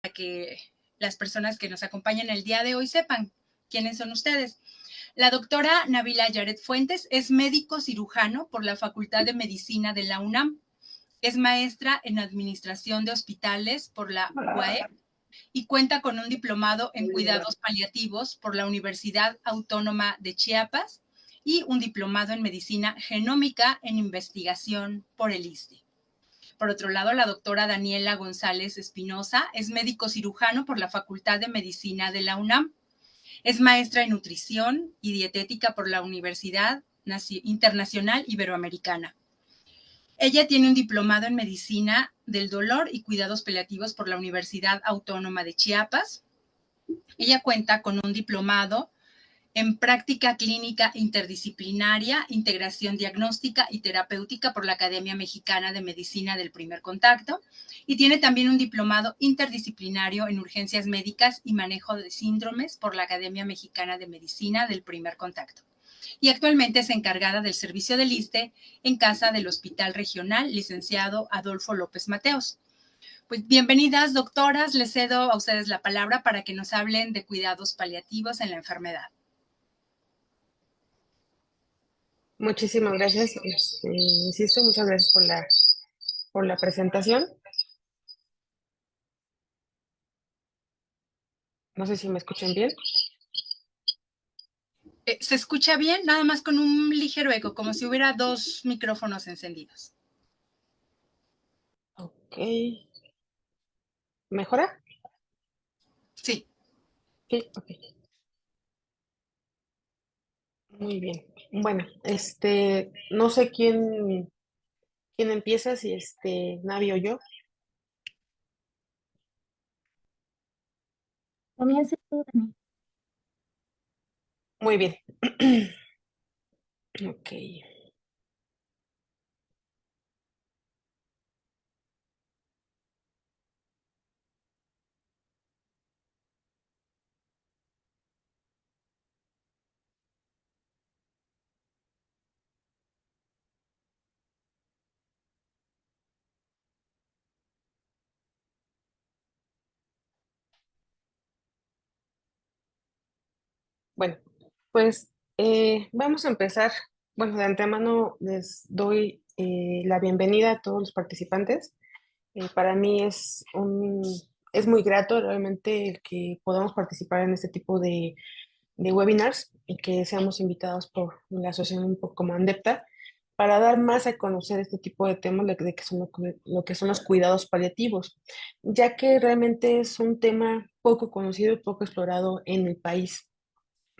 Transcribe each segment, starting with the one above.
que las personas que nos acompañan el día de hoy sepan quiénes son ustedes. La doctora Nabila Yaret Fuentes es médico cirujano por la Facultad de Medicina de la UNAM. Es maestra en Administración de Hospitales por la UAE y cuenta con un diplomado en Cuidados Paliativos por la Universidad Autónoma de Chiapas y un diplomado en Medicina Genómica en Investigación por el ISSSTE. Por otro lado, la doctora Daniela González Espinosa es médico cirujano por la Facultad de Medicina de la UNAM. Es maestra en nutrición y dietética por la Universidad Internacional Iberoamericana. Ella tiene un diplomado en medicina del dolor y cuidados paliativos por la Universidad Autónoma de Chiapas. Ella cuenta con un diplomado en práctica clínica interdisciplinaria, integración diagnóstica y terapéutica por la Academia Mexicana de Medicina del Primer Contacto, y tiene también un diplomado interdisciplinario en urgencias médicas y manejo de síndromes por la Academia Mexicana de Medicina del Primer Contacto. Y actualmente es encargada del servicio del ISSSTE en casa del Hospital Regional Licenciado Adolfo López Mateos. Pues bienvenidas, doctoras. Les cedo a ustedes la palabra para que nos hablen de cuidados paliativos en la enfermedad. Muchísimas gracias. Insisto, muchas gracias por la presentación. No sé si me escuchan bien. Se escucha bien, nada más con un ligero eco, como si hubiera dos micrófonos encendidos. Ok. ¿Mejora? Sí. Sí, ok. Muy bien. Bueno, no sé quién empieza, si Navi o yo. Comienza tú, Dani. Muy bien. Ok. Bueno, pues vamos a empezar. Bueno, de antemano les doy la bienvenida a todos los participantes. Para mí es muy grato realmente el que podamos participar en este tipo de webinars y que seamos invitados por la asociación como ANDEPTA para dar más a conocer este tipo de temas de que son lo que son los cuidados paliativos, ya que realmente es un tema poco conocido y poco explorado en el país.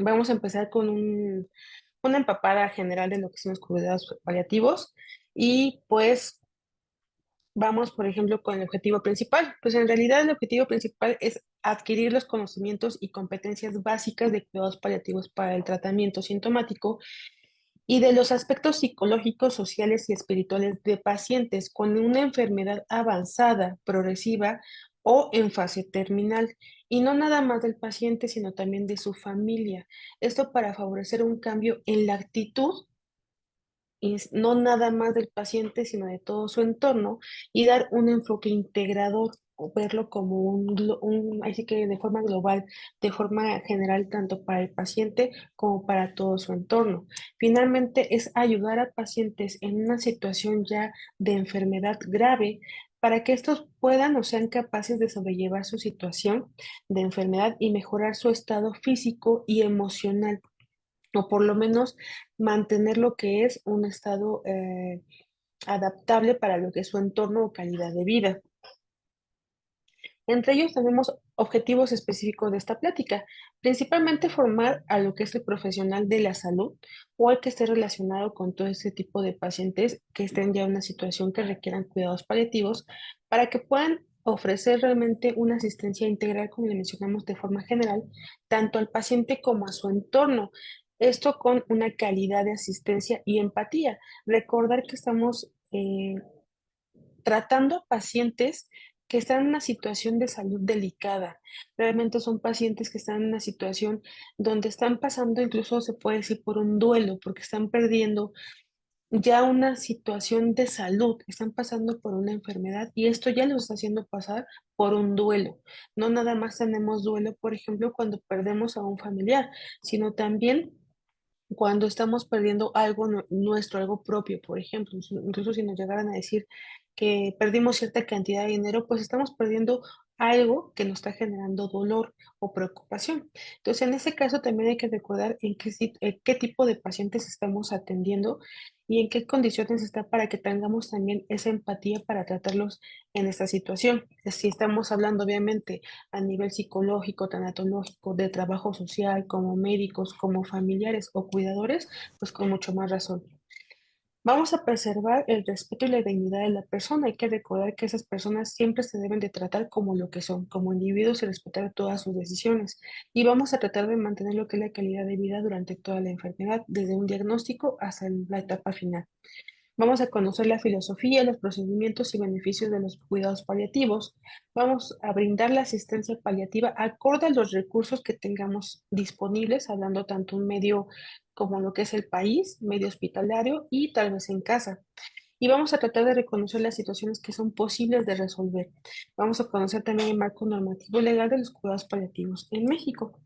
Vamos a empezar con una empapada general de lo que son los cuidados paliativos y pues vamos, por ejemplo, con el objetivo principal. Pues en realidad el objetivo principal es adquirir los conocimientos y competencias básicas de cuidados paliativos para el tratamiento sintomático y de los aspectos psicológicos, sociales y espirituales de pacientes con una enfermedad avanzada, progresiva o en fase terminal. Y no nada más del paciente, sino también de su familia. Esto para favorecer un cambio en la actitud y no nada más del paciente, sino de todo su entorno, y dar un enfoque integrador o verlo como así que de forma global, de forma general, tanto para el paciente como para todo su entorno. Finalmente, es ayudar a pacientes en una situación ya de enfermedad grave para que estos puedan o sean capaces de sobrellevar su situación de enfermedad y mejorar su estado físico y emocional, o por lo menos mantener lo que es un estado adaptable para lo que es su entorno o calidad de vida. Entre ellos tenemos objetivos específicos de esta plática, principalmente formar a lo que es el profesional de la salud o el que esté relacionado con todo este tipo de pacientes que estén ya en una situación que requieran cuidados paliativos para que puedan ofrecer realmente una asistencia integral, como le mencionamos de forma general, tanto al paciente como a su entorno. Esto con una calidad de asistencia y empatía. Recordar que estamos tratando pacientes que están en una situación de salud delicada. Realmente son pacientes que están en una situación donde están pasando, incluso se puede decir, por un duelo, porque están perdiendo ya una situación de salud, están pasando por una enfermedad y esto ya los está haciendo pasar por un duelo. No nada más tenemos duelo, por ejemplo, cuando perdemos a un familiar, sino también cuando estamos perdiendo algo nuestro, algo propio, por ejemplo, incluso si nos llegaran a decir que perdimos cierta cantidad de dinero, pues estamos perdiendo algo que nos está generando dolor o preocupación. Entonces, en ese caso también hay que recordar en qué tipo de pacientes estamos atendiendo y en qué condiciones está para que tengamos también esa empatía para tratarlos en esta situación. Si estamos hablando, obviamente, a nivel psicológico, tanatológico, de trabajo social, como médicos, como familiares o cuidadores, pues con mucho más razón. Vamos a preservar el respeto y la dignidad de la persona. Hay que recordar que esas personas siempre se deben de tratar como lo que son, como individuos y respetar todas sus decisiones. Y vamos a tratar de mantener lo que es la calidad de vida durante toda la enfermedad, desde un diagnóstico hasta la etapa final. Vamos a conocer la filosofía, los procedimientos y beneficios de los cuidados paliativos. Vamos a brindar la asistencia paliativa acorde a los recursos que tengamos disponibles, hablando tanto un medio como lo que es el país, medio hospitalario y tal vez en casa. Y vamos a tratar de reconocer las situaciones que son posibles de resolver. Vamos a conocer también el marco normativo legal de los cuidados paliativos en México.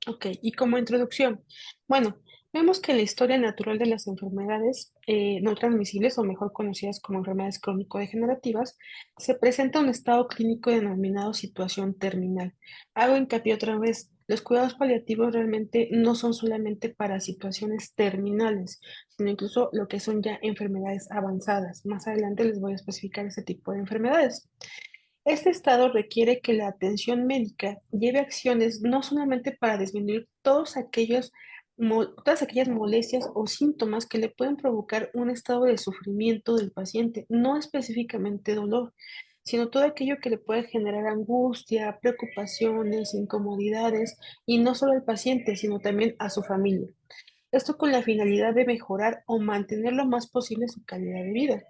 Ok, y como introducción, bueno, vemos que la historia natural de las enfermedades no transmisibles, o mejor conocidas como enfermedades crónico-degenerativas, se presenta un estado clínico denominado situación terminal. Hago hincapié otra vez, los cuidados paliativos realmente no son solamente para situaciones terminales, sino incluso lo que son ya enfermedades avanzadas. Más adelante les voy a especificar ese tipo de enfermedades. Este estado requiere que la atención médica lleve acciones no solamente para disminuir todas aquellas molestias o síntomas que le pueden provocar un estado de sufrimiento del paciente, no específicamente dolor, sino todo aquello que le puede generar angustia, preocupaciones, incomodidades, y no solo al paciente, sino también a su familia. Esto con la finalidad de mejorar o mantener lo más posible su calidad de vida.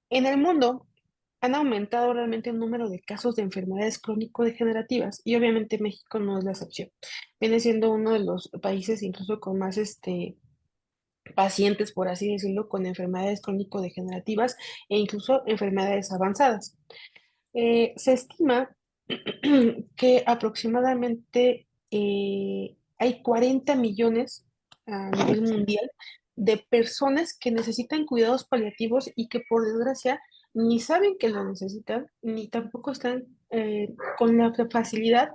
En el mundo, han aumentado realmente el número de casos de enfermedades crónico-degenerativas y obviamente México no es la excepción. Viene siendo uno de los países incluso con más pacientes, por así decirlo, con enfermedades crónico-degenerativas e incluso enfermedades avanzadas. Se estima que aproximadamente hay 40 millones a nivel mundial de personas que necesitan cuidados paliativos y que por desgracia ni saben que lo necesitan, ni tampoco están con la facilidad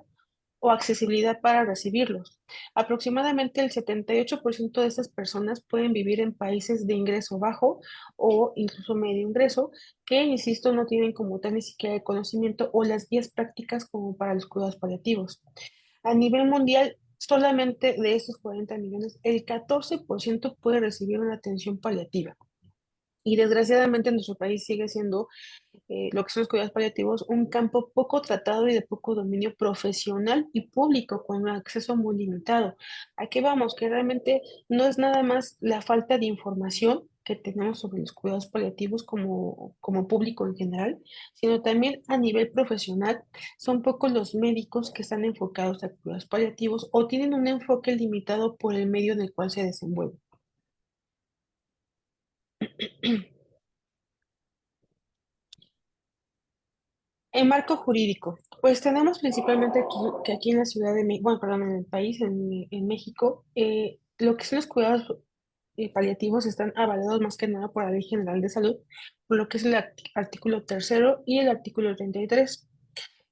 o accesibilidad para recibirlos. Aproximadamente el 78% de estas personas pueden vivir en países de ingreso bajo o incluso medio ingreso, que, insisto, no tienen como tal ni siquiera el conocimiento o las guías prácticas como para los cuidados paliativos. A nivel mundial, solamente de estos 40 millones, el 14% puede recibir una atención paliativa. Y desgraciadamente en nuestro país sigue siendo lo que son los cuidados paliativos, un campo poco tratado y de poco dominio profesional y público, con un acceso muy limitado. ¿A qué vamos? Que realmente no es nada más la falta de información que tenemos sobre los cuidados paliativos como público en general, sino también a nivel profesional. Son pocos los médicos que están enfocados a cuidados paliativos o tienen un enfoque limitado por el medio en el cual se desenvuelven. En marco jurídico, pues tenemos principalmente aquí, que aquí en la Ciudad de México, bueno, perdón, en el país, en México, lo que son los cuidados paliativos están avalados más que nada por la Ley General de Salud, por lo que es el artículo tercero y el artículo 33.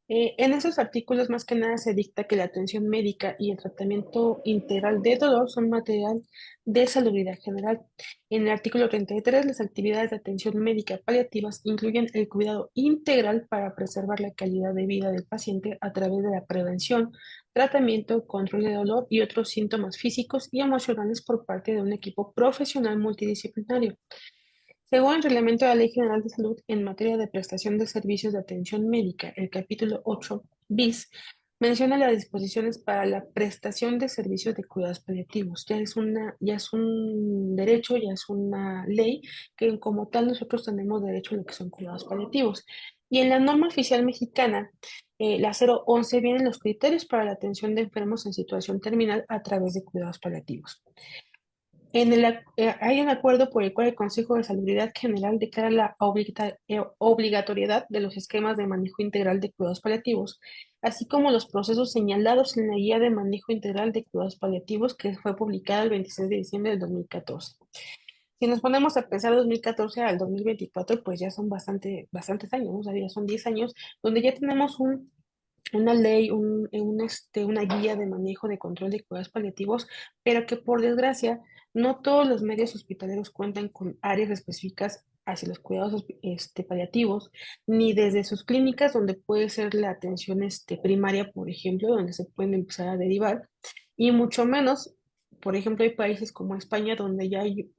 En esos artículos más que nada se dicta que la atención médica y el tratamiento integral de dolor son material de salubridad general. En el artículo 33, las actividades de atención médica paliativas incluyen el cuidado integral para preservar la calidad de vida del paciente a través de la prevención, tratamiento, control de dolor y otros síntomas físicos y emocionales por parte de un equipo profesional multidisciplinario. Según el Reglamento de la Ley General de Salud en materia de prestación de servicios de atención médica, el capítulo 8 bis menciona las disposiciones para la prestación de servicios de cuidados paliativos. Ya es un derecho, ya es una ley que como tal nosotros tenemos derecho a lo que son cuidados paliativos. Y en la norma oficial mexicana, la 011, vienen los criterios para la atención de enfermos en situación terminal a través de cuidados paliativos. Hay un acuerdo por el cual el Consejo de Salubridad General declara la obligatoriedad de los esquemas de manejo integral de cuidados paliativos, así como los procesos señalados en la Guía de Manejo Integral de Cuidados Paliativos que fue publicada el 26 de diciembre del 2014. Si nos ponemos a pensar 2014 al 2024, pues ya son bastantes años, ¿no? O sea, ya son 10 años donde ya tenemos una ley, una guía de manejo de control de cuidados paliativos, pero que por desgracia no todos los medios hospitaleros cuentan con áreas específicas hacia los cuidados paliativos, ni desde sus clínicas donde puede ser la atención primaria, por ejemplo, donde se pueden empezar a derivar, y mucho menos, por ejemplo, hay países como España donde ya hay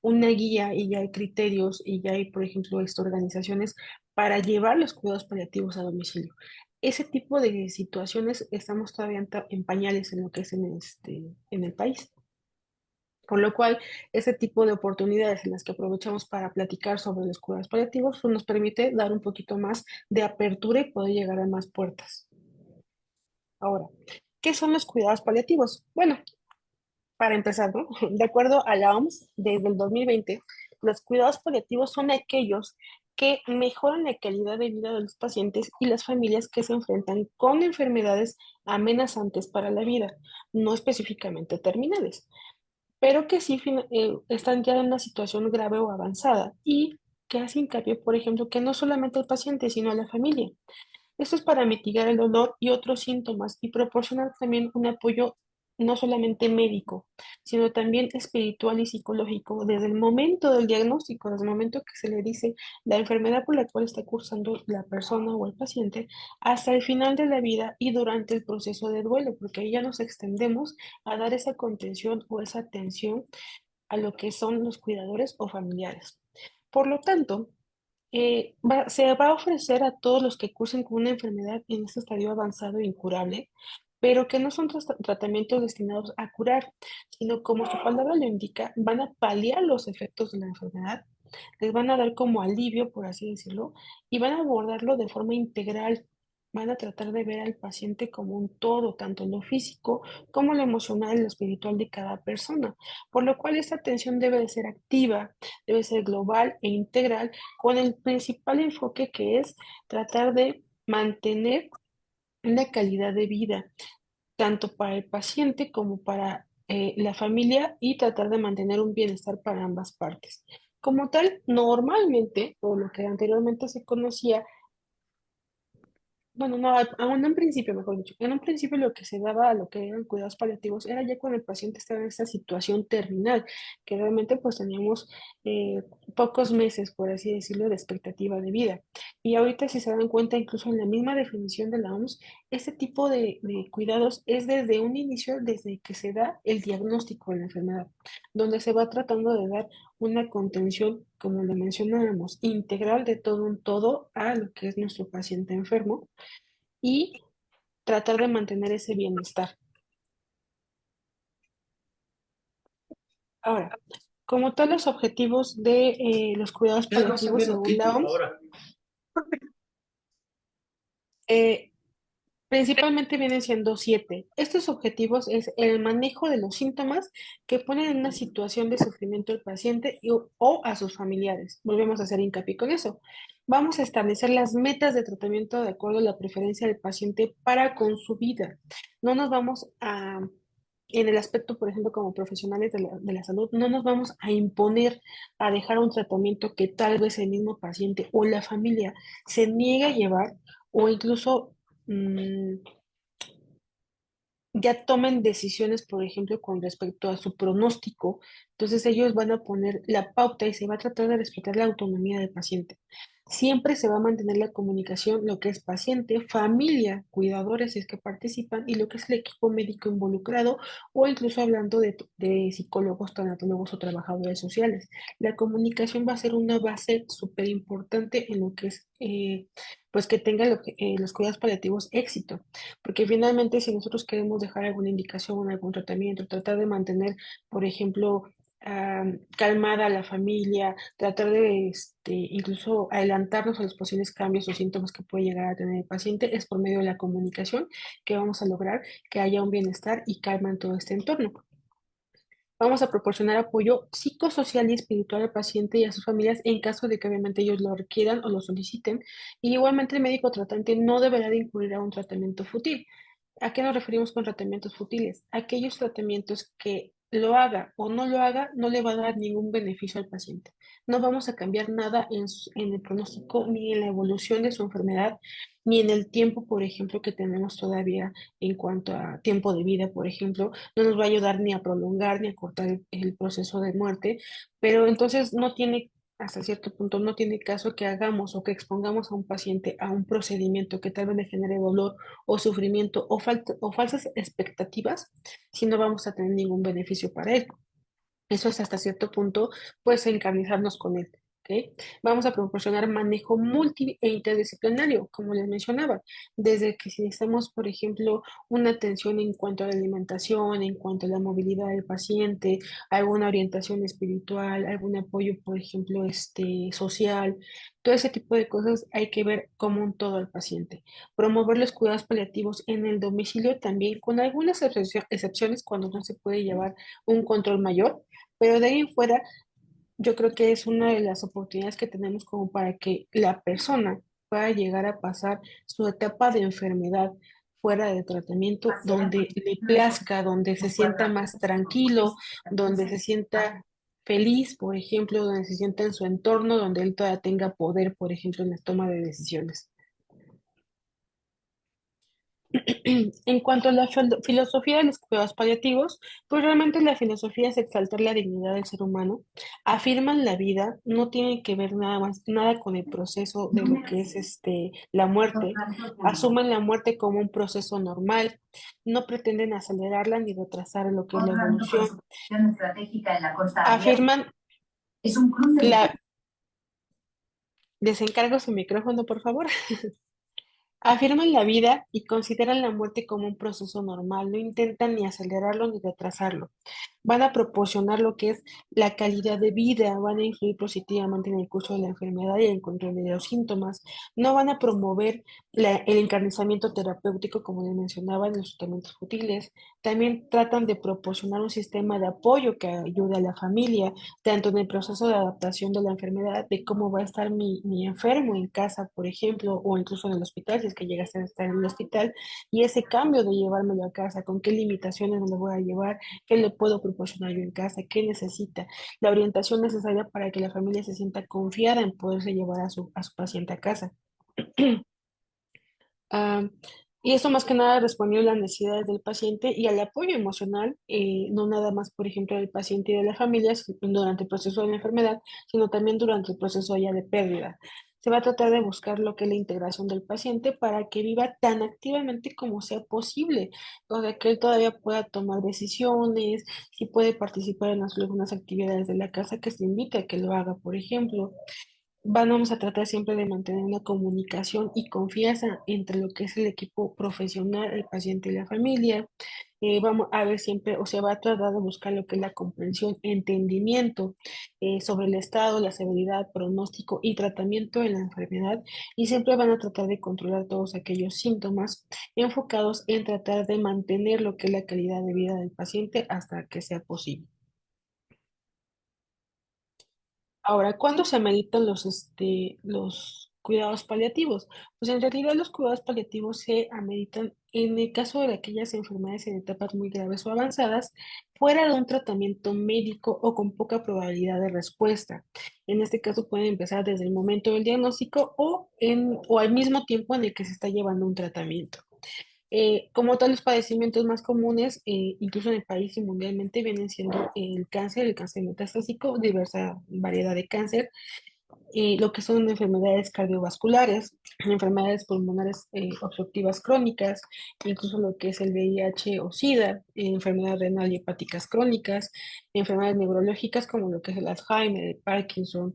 una guía y ya hay criterios y ya hay, por ejemplo, organizaciones para llevar los cuidados paliativos a domicilio. Ese tipo de situaciones estamos todavía en pañales en lo que es en el país. Por lo cual, ese tipo de oportunidades en las que aprovechamos para platicar sobre los cuidados paliativos pues, nos permite dar un poquito más de apertura y poder llegar a más puertas. Ahora, ¿qué son los cuidados paliativos? Bueno, para empezar, ¿no? De acuerdo a la OMS, desde el 2020, los cuidados paliativos son aquellos que mejoran la calidad de vida de los pacientes y las familias que se enfrentan con enfermedades amenazantes para la vida, no específicamente terminales, pero que sí están ya en una situación grave o avanzada y que hace hincapié, por ejemplo, que no solamente el paciente, sino a la familia. Esto es para mitigar el dolor y otros síntomas y proporcionar también un apoyo no solamente médico, sino también espiritual y psicológico desde el momento del diagnóstico, desde el momento que se le dice la enfermedad por la cual está cursando la persona o el paciente, hasta el final de la vida y durante el proceso de duelo, porque ahí ya nos extendemos a dar esa contención o esa atención a lo que son los cuidadores o familiares. Por lo tanto, se va a ofrecer a todos los que cursen con una enfermedad en este estadio avanzado e incurable, pero que no son tratamientos destinados a curar, sino como su palabra lo indica, van a paliar los efectos de la enfermedad, les van a dar como alivio, por así decirlo, y van a abordarlo de forma integral. Van a tratar de ver al paciente como un todo, tanto en lo físico como lo emocional y lo espiritual de cada persona, por lo cual esta atención debe de ser activa, debe ser global e integral con el principal enfoque que es tratar de mantener una calidad de vida, tanto para el paciente como para la familia y tratar de mantener un bienestar para ambas partes. Como tal, normalmente, o lo que anteriormente se conocía, bueno, no, aún en principio, mejor dicho, en un principio lo que se daba a lo que eran cuidados paliativos era ya cuando el paciente estaba en esta situación terminal, que realmente pues teníamos eh, pocos meses, por así decirlo, de expectativa de vida. Y ahorita si se dan cuenta, incluso en la misma definición de la OMS, este tipo de cuidados es desde un inicio, desde que se da el diagnóstico de la enfermedad, donde se va tratando de dar una contención, como lo mencionábamos, integral de todo un todo a lo que es nuestro paciente enfermo y tratar de mantener ese bienestar. Ahora, como tal, los objetivos de los cuidados Ya vas a paliativos ver según la OMS, ahora. eh, principalmente vienen siendo 7. Estos objetivos es el manejo de los síntomas que ponen en una situación de sufrimiento al paciente o a sus familiares. Volvemos a hacer hincapié con eso. Vamos a establecer las metas de tratamiento de acuerdo a la preferencia del paciente para con su vida. No nos vamos a, en el aspecto, por ejemplo, como profesionales de la salud, no nos vamos a imponer a dejar un tratamiento que tal vez el mismo paciente o la familia se niegue a llevar o incluso mm, ya tomen decisiones, por ejemplo, con respecto a su pronóstico. Entonces ellos van a poner la pauta y se va a tratar de respetar la autonomía del paciente. Siempre se va a mantener la comunicación, lo que es paciente, familia, cuidadores, si es que participan, y lo que es el equipo médico involucrado, o incluso hablando de psicólogos, tanatólogos o trabajadores sociales. La comunicación va a ser una base súper importante en lo que es, pues que tenga los cuidados paliativos éxito. Porque finalmente, si nosotros queremos dejar alguna indicación, algún tratamiento, tratar de mantener, por ejemplo, calmada a la familia, tratar de incluso adelantarnos a los posibles cambios o síntomas que puede llegar a tener el paciente, es por medio de la comunicación que vamos a lograr que haya un bienestar y calma en todo este entorno. Vamos a proporcionar apoyo psicosocial y espiritual al paciente y a sus familias en caso de que obviamente ellos lo requieran o lo soliciten. Y igualmente el médico tratante no deberá de incurrir a un tratamiento fútil. ¿A qué nos referimos con tratamientos fútiles? Aquellos tratamientos que lo haga o no lo haga, no le va a dar ningún beneficio al paciente. No vamos a cambiar nada en el pronóstico, ni en la evolución de su enfermedad, ni en el tiempo, por ejemplo, que tenemos todavía en cuanto a tiempo de vida, por ejemplo. No nos va a ayudar ni a prolongar ni a cortar el proceso de muerte, pero entonces no tiene hasta cierto punto no tiene caso que hagamos o que expongamos a un paciente a un procedimiento que tal vez le genere dolor o sufrimiento o falsas expectativas si no vamos a tener ningún beneficio para él. Eso es hasta cierto punto, pues, encarnizarnos con él. ¿Ok? Vamos a proporcionar manejo multi e interdisciplinario, como les mencionaba, desde que si necesitamos, por ejemplo, una atención en cuanto a la alimentación, en cuanto a la movilidad del paciente, alguna orientación espiritual, algún apoyo, por ejemplo, social, todo ese tipo de cosas hay que ver como un todo al paciente. Promover los cuidados paliativos en el domicilio también, con algunas excepciones cuando no se puede llevar un control mayor, pero de ahí en fuera, yo creo que es una de las oportunidades que tenemos como para que la persona pueda llegar a pasar su etapa de enfermedad fuera de tratamiento, donde le plazca, donde se sienta más tranquilo, donde se sienta feliz, por ejemplo, donde se sienta en su entorno, donde él todavía tenga poder, por ejemplo, en la toma de decisiones. En cuanto a la filosofía de los cuidados paliativos, pues realmente la filosofía es exaltar la dignidad del ser humano, afirman la vida, no tienen que ver nada más, nada con el proceso de lo que es la muerte, asumen la muerte como un proceso normal, no pretenden acelerarla ni retrasar lo que es la Otra evolución, construcción estratégica en la costa abierta. afirman Es un cruce de... la... Desencargo su micrófono, por favor. Afirman la vida y consideran la muerte como un proceso normal, no intentan ni acelerarlo ni retrasarlo. Van a proporcionar lo que es la calidad de vida, van a influir positivamente en el curso de la enfermedad y en el control de los síntomas. No van a promover el encarnizamiento terapéutico, como les mencionaba, en los tratamientos futiles. También tratan de proporcionar un sistema de apoyo que ayude a la familia, tanto en el proceso de adaptación de la enfermedad, de cómo va a estar mi enfermo en casa, por ejemplo, o incluso en el hospital, si es que llegas a estar en el hospital, y ese cambio de llevármelo a casa, con qué limitaciones me lo voy a llevar, qué le puedo proporcionar yo en casa, qué necesita, la orientación necesaria para que la familia se sienta confiada en poderse llevar a su paciente a casa. Ah, y eso más que nada respondió a las necesidades del paciente y al apoyo emocional, no nada más, por ejemplo, del paciente y de la familia durante el proceso de la enfermedad, sino también durante el proceso ya de pérdida. Se va a tratar de buscar lo que es la integración del paciente para que viva tan activamente como sea posible, o sea, que él todavía pueda tomar decisiones, si puede participar en algunas actividades de la casa, que se invite a que lo haga, por ejemplo. Vamos a tratar siempre de mantener una comunicación y confianza entre lo que es el equipo profesional, el paciente y la familia. Vamos a ver siempre, o sea, va a tratar de buscar lo que es la comprensión, entendimiento sobre el estado, la severidad, pronóstico y tratamiento de la enfermedad. Y siempre van a tratar de controlar todos aquellos síntomas enfocados en tratar de mantener lo que es la calidad de vida del paciente hasta que sea posible. Ahora, ¿cuándo se ameritan los cuidados paliativos? Pues en realidad los cuidados paliativos se ameritan en el caso de aquellas enfermedades en etapas muy graves o avanzadas, fuera de un tratamiento médico o con poca probabilidad de respuesta. En este caso pueden empezar desde el momento del diagnóstico o al mismo tiempo en el que se está llevando un tratamiento. Como tal, los padecimientos más comunes, incluso en el país y mundialmente, vienen siendo el cáncer metastásico, diversa variedad de cáncer, lo que son enfermedades cardiovasculares, enfermedades pulmonares obstructivas crónicas, incluso lo que es el VIH o SIDA, enfermedades renal y hepáticas crónicas, enfermedades neurológicas como lo que es el Alzheimer, el Parkinson,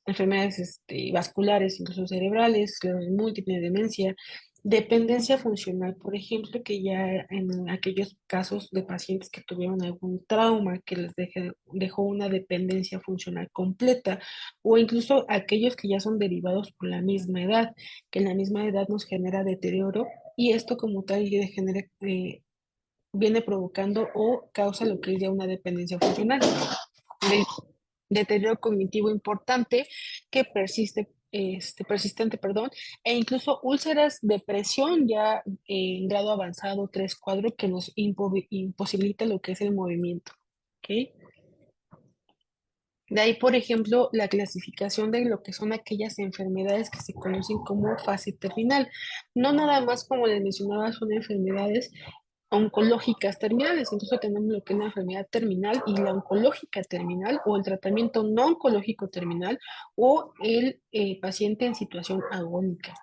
enfermedades vasculares, incluso cerebrales, esclerosis múltiple, demencia. Dependencia funcional, por ejemplo, que ya en aquellos casos de pacientes que tuvieron algún trauma que dejó una dependencia funcional completa, o incluso aquellos que ya son derivados por la misma edad, que en la misma edad nos genera deterioro y esto como tal genera viene provocando o causa lo que es ya una dependencia funcional, del deterioro cognitivo importante que persistente, perdón, e incluso úlceras de presión ya en grado avanzado 3-4 que nos imposibilita lo que es el movimiento. ¿Ok? De ahí, por ejemplo, la clasificación de lo que son aquellas enfermedades que se conocen como fase terminal. No nada más, como les mencionaba, son enfermedades oncológicas terminales. Entonces tenemos lo que es la enfermedad terminal y la oncológica terminal o el tratamiento no oncológico terminal o el paciente en situación agónica.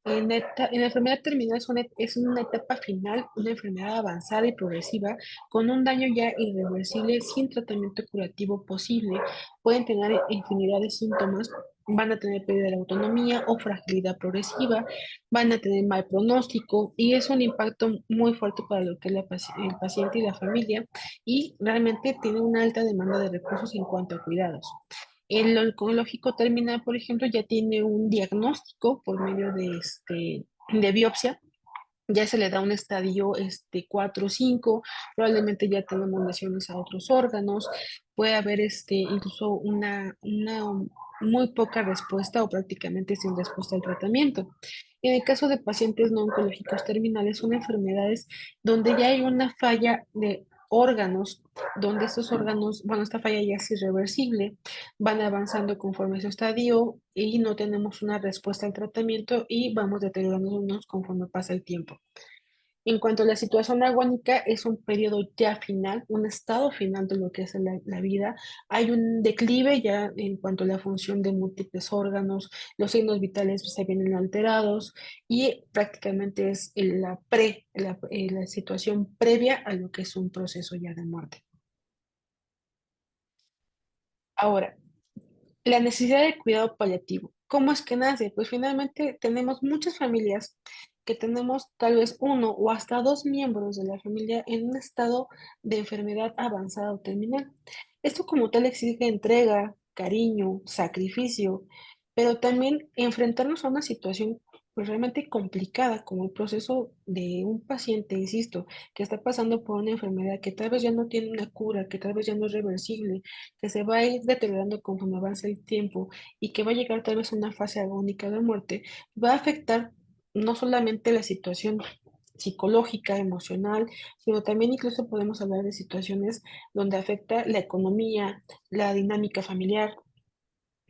En la enfermedad terminal es una etapa final, una enfermedad avanzada y progresiva con un daño ya irreversible sin tratamiento curativo posible. Pueden tener infinidad de síntomas, van a tener pérdida de la autonomía o fragilidad progresiva, van a tener mal pronóstico y es un impacto muy fuerte para lo que es el paciente y la familia y realmente tiene una alta demanda de recursos en cuanto a cuidados. El oncológico terminal, por ejemplo, ya tiene un diagnóstico por medio de biopsia, ya se le da un estadio 4 o 5, probablemente ya tenemos lesiones a otros órganos, puede haber incluso una muy poca respuesta o prácticamente sin respuesta al tratamiento. En el caso de pacientes no oncológicos terminales, son enfermedades donde ya hay una falla de órganos, donde estos órganos, bueno, esta falla ya es irreversible, van avanzando conforme su estadio y no tenemos una respuesta al tratamiento y vamos deteriorándonos conforme pasa el tiempo. En cuanto a la situación agónica, es un periodo ya final, un estado final de lo que es la vida. Hay un declive ya en cuanto a la función de múltiples órganos, los signos vitales se vienen alterados y prácticamente es la situación previa a lo que es un proceso ya de muerte. Ahora, la necesidad de cuidado paliativo. ¿Cómo es que nace? Pues finalmente tenemos muchas familias que tenemos tal vez uno o hasta dos miembros de la familia en un estado de enfermedad avanzada o terminal. Esto como tal exige entrega, cariño, sacrificio, pero también enfrentarnos a una situación pues realmente complicada como el proceso de un paciente, insisto, que está pasando por una enfermedad que tal vez ya no tiene una cura, que tal vez ya no es reversible, que se va a ir deteriorando conforme avanza el tiempo y que va a llegar tal vez a una fase agónica de muerte, va a afectar no solamente la situación psicológica, emocional, sino también incluso podemos hablar de situaciones donde afecta la economía, la dinámica familiar.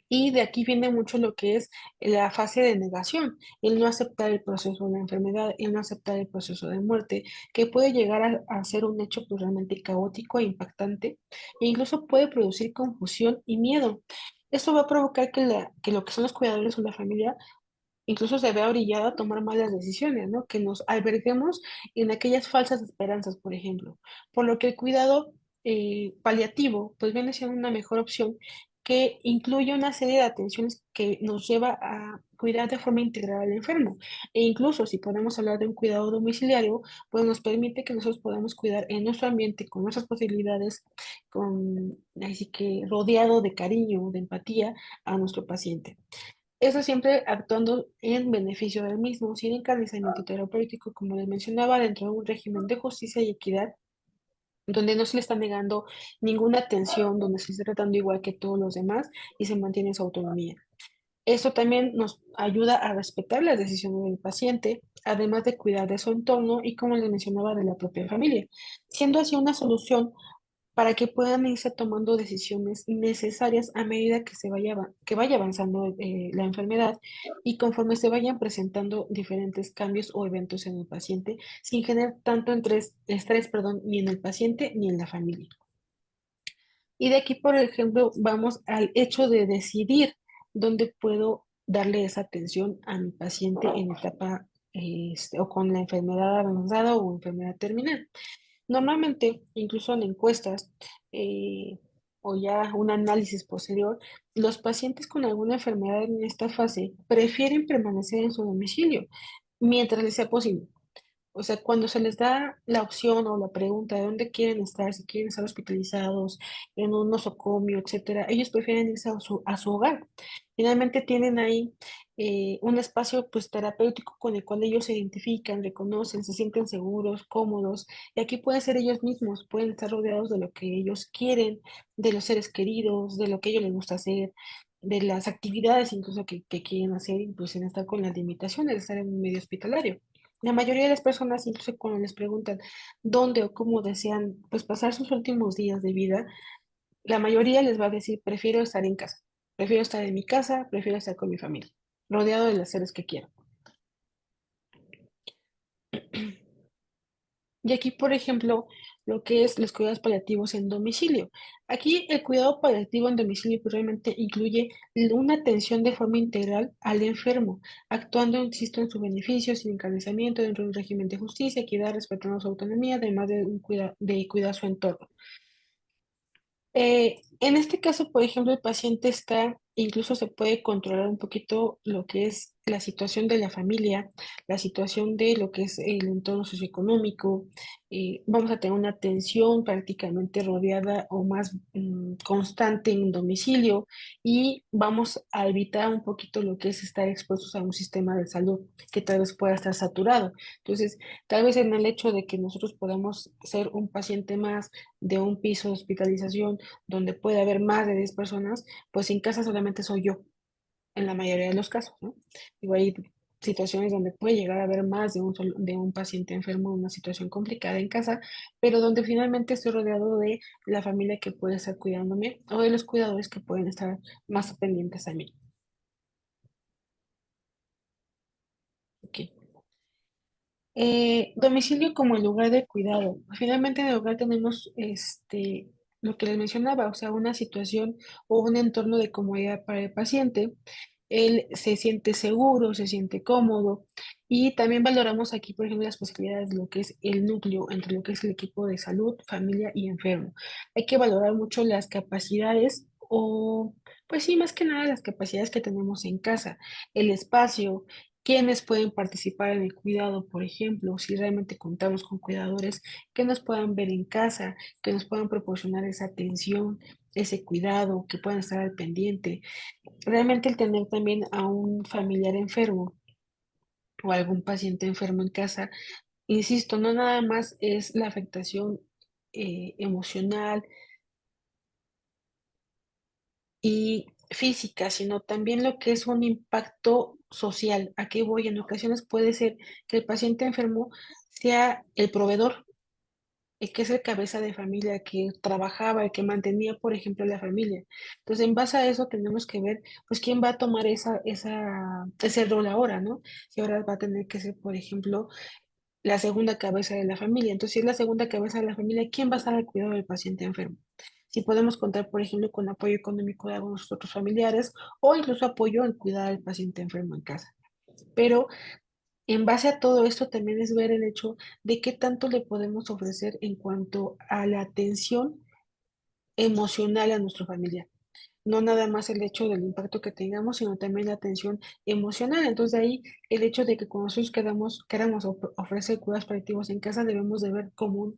Y de aquí viene mucho lo que es la fase de negación, el no aceptar el proceso de la enfermedad, el no aceptar el proceso de muerte, que puede llegar a ser un hecho pues, realmente caótico e impactante, e incluso puede producir confusión y miedo. Esto va a provocar que lo que son los cuidadores o la familia incluso se vea orillado a tomar malas decisiones, ¿no? Que nos alberguemos en aquellas falsas esperanzas, por ejemplo. Por lo que el cuidado paliativo, pues viene siendo una mejor opción que incluye una serie de atenciones que nos lleva a cuidar de forma integral al enfermo. E incluso si podemos hablar de un cuidado domiciliario, pues nos permite que nosotros podamos cuidar en nuestro ambiente, con nuestras posibilidades, así que rodeado de cariño, de empatía a nuestro paciente. Eso siempre actuando en beneficio del mismo, sin encarnizamiento terapéutico, como les mencionaba, dentro de un régimen de justicia y equidad, donde no se le está negando ninguna atención, donde se está tratando igual que todos los demás y se mantiene su autonomía. Eso también nos ayuda a respetar las decisiones del paciente, además de cuidar de su entorno y, como les mencionaba, de la propia familia, siendo así una solución para que puedan irse tomando decisiones necesarias a medida que que vaya avanzando la enfermedad y conforme se vayan presentando diferentes cambios o eventos en el paciente, sin generar tanto estrés, perdón, ni en el paciente ni en la familia. Y de aquí, por ejemplo, vamos al hecho de decidir dónde puedo darle esa atención a mi paciente en etapa o con la enfermedad avanzada o enfermedad terminal. Normalmente, incluso en encuestas o ya un análisis posterior, los pacientes con alguna enfermedad en esta fase prefieren permanecer en su domicilio mientras les sea posible. O sea, cuando se les da la opción o la pregunta de dónde quieren estar, si quieren estar hospitalizados, en un nosocomio, etcétera, ellos prefieren irse a su hogar. Finalmente tienen ahí un espacio pues terapéutico con el cual ellos se identifican, reconocen, se sienten seguros, cómodos, y aquí pueden ser ellos mismos, pueden estar rodeados de lo que ellos quieren, de los seres queridos, de lo que a ellos les gusta hacer, de las actividades incluso que quieren hacer, incluso sin estar con las limitaciones de estar en un medio hospitalario. La mayoría de las personas, incluso cuando les preguntan dónde o cómo desean pues pasar sus últimos días de vida, la mayoría les va a decir, prefiero estar en casa, prefiero estar en mi casa, prefiero estar con mi familia, rodeado de los seres que quiero. Y aquí, por ejemplo, lo que es los cuidados paliativos en domicilio. Aquí el cuidado paliativo en domicilio pues, realmente incluye una atención de forma integral al enfermo, actuando, insisto, en su beneficio, sin encarnizamiento, dentro de un régimen de justicia, equidad, respetando su autonomía, además de cuidar su entorno. En este caso, por ejemplo, el paciente está, incluso se puede controlar un poquito lo que es la situación de la familia, la situación de lo que es el entorno socioeconómico. Vamos a tener una atención prácticamente rodeada o más constante en domicilio y vamos a evitar un poquito lo que es estar expuestos a un sistema de salud que tal vez pueda estar saturado. Entonces, tal vez en el hecho de que nosotros podamos ser un paciente más de un piso de hospitalización, donde puede haber más de 10 personas, pues en casa solamente soy yo, en la mayoría de los casos, ¿no? Digo, hay situaciones donde puede llegar a haber más de un paciente enfermo en una situación complicada en casa, pero donde finalmente estoy rodeado de la familia que puede estar cuidándome o de los cuidadores que pueden estar más pendientes a mí. Ok. Domicilio como el lugar de cuidado. Finalmente en el hogar tenemos lo que les mencionaba, o sea, una situación o un entorno de comodidad para el paciente. Él se siente seguro, se siente cómodo y también valoramos aquí, por ejemplo, las posibilidades de lo que es el núcleo entre lo que es el equipo de salud, familia y enfermo. Hay que valorar mucho las capacidades o, pues sí, más que nada las capacidades que tenemos en casa, el espacio, quiénes pueden participar en el cuidado, por ejemplo, si realmente contamos con cuidadores que nos puedan ver en casa, que nos puedan proporcionar esa atención, ese cuidado, que puedan estar al pendiente. Realmente el tener también a un familiar enfermo o algún paciente enfermo en casa, insisto, no nada más es la afectación emocional y física, sino también lo que es un impacto social. ¿A qué voy? En ocasiones puede ser que el paciente enfermo sea el proveedor, el que es el cabeza de familia, que trabajaba, el que mantenía, por ejemplo, la familia. Entonces, en base a eso tenemos que ver, pues, quién va a tomar ese rol ahora, ¿no? Si ahora va a tener que ser, por ejemplo, la segunda cabeza de la familia. Entonces, si es la segunda cabeza de la familia, ¿quién va a estar al cuidado del paciente enfermo? Si podemos contar, por ejemplo, con apoyo económico de algunos otros familiares o incluso apoyo en cuidar al paciente enfermo en casa. Pero en base a todo esto también es ver el hecho de qué tanto le podemos ofrecer en cuanto a la atención emocional a nuestro familiar. No nada más el hecho del impacto que tengamos, sino también la atención emocional. Entonces ahí el hecho de que cuando nosotros queramos ofrecer cuidados paliativos en casa, debemos de ver como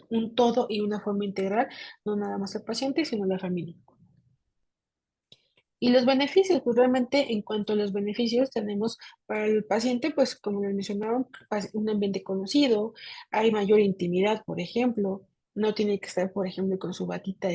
un todo y una forma integral, no nada más el paciente, sino la familia. Y los beneficios, pues realmente en cuanto a los beneficios tenemos para el paciente, pues como les mencionaron, un ambiente conocido, hay mayor intimidad, por ejemplo, no tiene que estar, por ejemplo, con su batita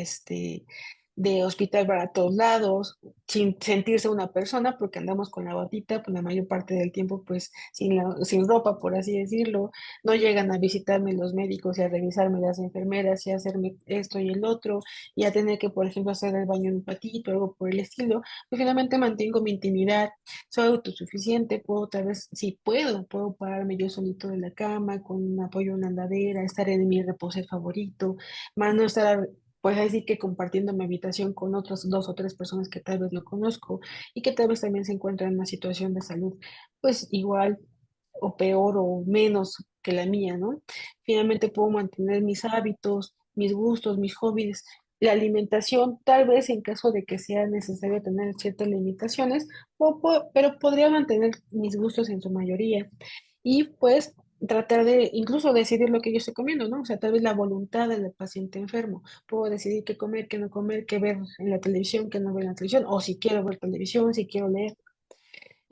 de hospital para todos lados, sin sentirse una persona, porque andamos con la batita, pues la mayor parte del tiempo, pues sin ropa, por así decirlo, no llegan a visitarme los médicos y a revisarme las enfermeras y a hacerme esto y el otro y a tener que, por ejemplo, hacer el baño en un patito o algo por el estilo, pues finalmente mantengo mi intimidad, soy autosuficiente, puedo tal vez, si puedo pararme yo solito de la cama con un apoyo en una andadera, estar en mi reposer favorito, más no estar pues así que compartiendo mi habitación con otras dos o tres personas que tal vez no conozco y que tal vez también se encuentran en una situación de salud, pues igual o peor o menos que la mía, ¿no? Finalmente puedo mantener mis hábitos, mis gustos, mis hobbies. La alimentación, tal vez en caso de que sea necesario tener ciertas limitaciones, pero podría mantener mis gustos en su mayoría. Y pues tratar de incluso decidir lo que yo estoy comiendo, ¿no? O sea, tal vez la voluntad del paciente enfermo. Puedo decidir qué comer, qué no comer, qué ver en la televisión, qué no ver en la televisión, o si quiero ver televisión, si quiero leer.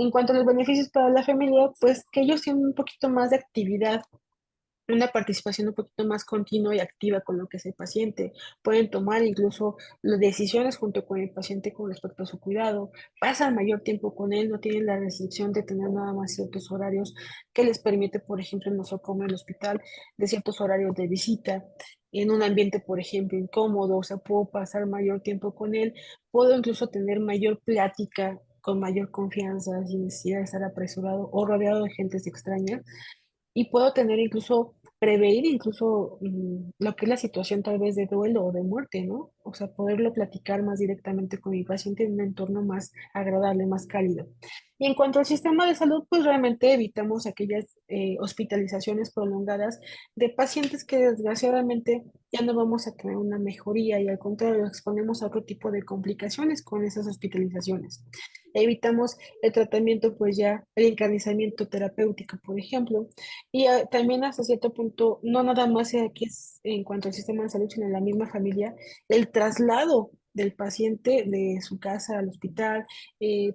En cuanto a los beneficios para la familia, pues que ellos tienen un poquito más de actividad, una participación un poquito más continua y activa con lo que es el paciente. Pueden tomar incluso las decisiones junto con el paciente con respecto a su cuidado, pasan mayor tiempo con él, no tienen la restricción de tener nada más ciertos horarios que les permite, por ejemplo, en nosocomio el hospital, de ciertos horarios de visita. En un ambiente, por ejemplo, incómodo, o sea, puedo pasar mayor tiempo con él, puedo incluso tener mayor plática con mayor confianza, sin necesidad de estar apresurado o rodeado de gente extraña y puedo tener incluso, prever incluso lo que es la situación tal vez de duelo o de muerte, ¿no? O sea, poderlo platicar más directamente con mi paciente en un entorno más agradable, más cálido. Y en cuanto al sistema de salud, pues realmente evitamos aquellas hospitalizaciones prolongadas de pacientes que desgraciadamente ya no vamos a tener una mejoría y al contrario, exponemos a otro tipo de complicaciones con esas hospitalizaciones. Evitamos el tratamiento, pues ya el encarnizamiento terapéutico, por ejemplo, y también hasta cierto punto, no nada más aquí es en cuanto al sistema de salud, sino en la misma familia, el traslado del paciente de su casa al hospital,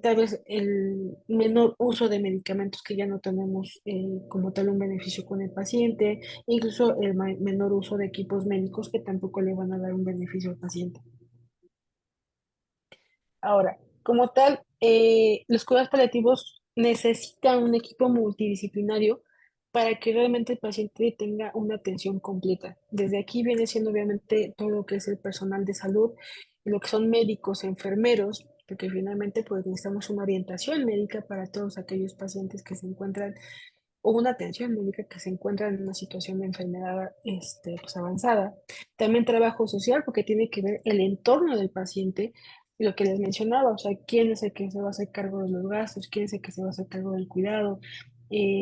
tal vez el menor uso de medicamentos que ya no tenemos como tal un beneficio con el paciente, incluso el menor uso de equipos médicos que tampoco le van a dar un beneficio al paciente. Ahora, como tal, los cuidados paliativos necesitan un equipo multidisciplinario para que realmente el paciente tenga una atención completa. Desde aquí viene siendo obviamente todo lo que es el personal de salud, lo que son médicos, enfermeros, porque finalmente pues necesitamos una orientación médica para todos aquellos pacientes que se encuentran o una atención médica que se encuentra en una situación de enfermedad pues avanzada. También trabajo social porque tiene que ver el entorno del paciente, lo que les mencionaba, o sea, quién es el que se va a hacer cargo de los gastos, quién es el que se va a hacer cargo del cuidado,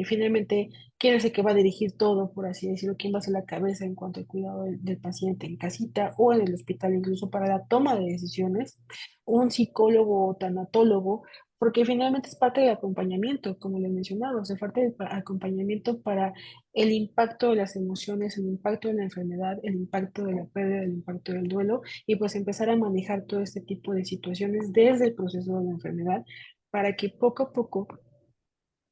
finalmente, quién es el que va a dirigir todo, por así decirlo, quién va a ser la cabeza en cuanto al cuidado del paciente en casita o en el hospital, incluso para la toma de decisiones, un psicólogo o tanatólogo porque finalmente es parte del acompañamiento, como les mencionaba, o sea, parte del acompañamiento para el impacto de las emociones, el impacto de la enfermedad, el impacto de la pérdida, el impacto del duelo, y pues empezar a manejar todo este tipo de situaciones desde el proceso de la enfermedad para que poco a poco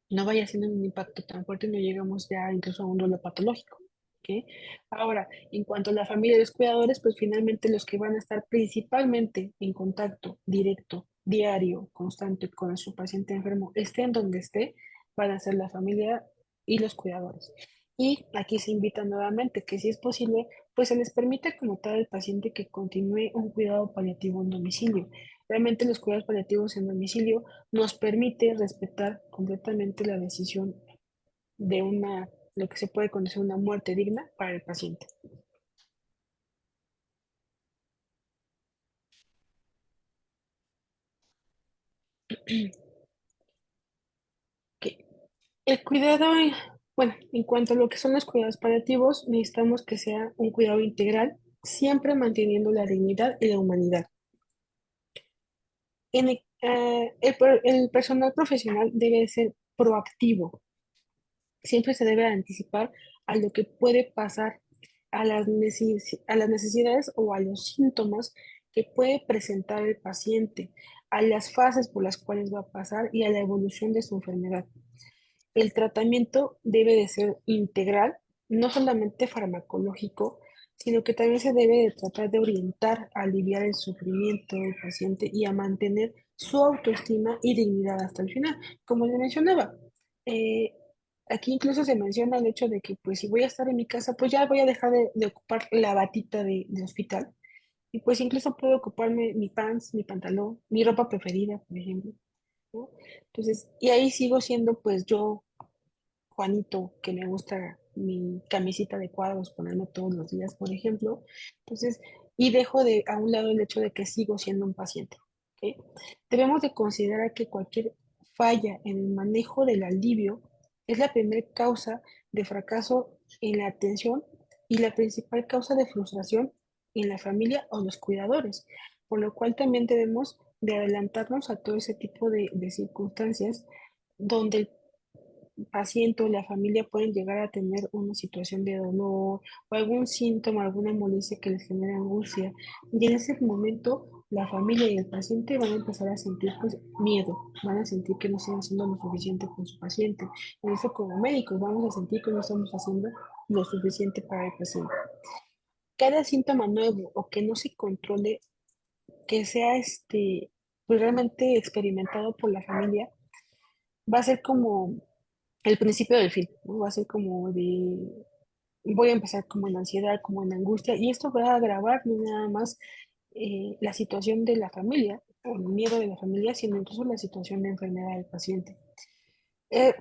no vaya siendo un impacto tan fuerte y no llegamos ya incluso a un duelo patológico. ¿Ok? Ahora, en cuanto a la familia de los cuidadores, pues finalmente los que van a estar principalmente en contacto directo, diario, constante con su paciente enfermo, esté en donde esté, van a ser la familia y los cuidadores. Y aquí se invita nuevamente que si es posible, pues se les permite como tal al paciente que continúe un cuidado paliativo en domicilio. Realmente los cuidados paliativos en domicilio nos permite respetar completamente la decisión de lo que se puede conocer una muerte digna para el paciente. Que el cuidado, bueno, en cuanto a lo que son los cuidados paliativos, necesitamos que sea un cuidado integral, siempre manteniendo la dignidad y la humanidad. El personal profesional debe ser proactivo, siempre se debe anticipar a lo que puede pasar, a las necesidades o a los síntomas que puede presentar el paciente, a las fases por las cuales va a pasar y a la evolución de su enfermedad. El tratamiento debe de ser integral, no solamente farmacológico, sino que también se debe de tratar de orientar a aliviar el sufrimiento del paciente y a mantener su autoestima y dignidad hasta el final. Como le mencionaba, eh, aquí incluso se menciona el hecho de que pues si voy a estar en mi casa, pues ya voy a dejar de ocupar la batita de hospital y pues incluso puedo ocuparme mi pants, mi pantalón, mi ropa preferida, por ejemplo, ¿no? Entonces, y ahí sigo siendo pues yo Juanito, que me gusta mi camisita de cuadros, ponerme todos los días, por ejemplo. Entonces, y dejo de a un lado el hecho de que sigo siendo un paciente. ¿Ok? Debemos de considerar que cualquier falla en el manejo del alivio es la primera causa de fracaso en la atención y la principal causa de frustración en la familia o los cuidadores, por lo cual también debemos de adelantarnos a todo ese tipo de circunstancias donde el paciente o la familia pueden llegar a tener una situación de dolor o algún síntoma, alguna molestia que les genere angustia. Y en ese momento la familia y el paciente van a empezar a sentir pues miedo, van a sentir que no están haciendo lo suficiente con su paciente. Y eso como médicos vamos a sentir que no estamos haciendo lo suficiente para el paciente. Cada síntoma nuevo o que no se controle, que sea pues realmente experimentado por la familia, va a ser como el principio del fin, ¿no? Va a ser como de, voy a empezar como en ansiedad, como en angustia, y esto va a agravar no nada más la situación de la familia, o el miedo de la familia, sino incluso la situación de enfermedad del paciente. Eh,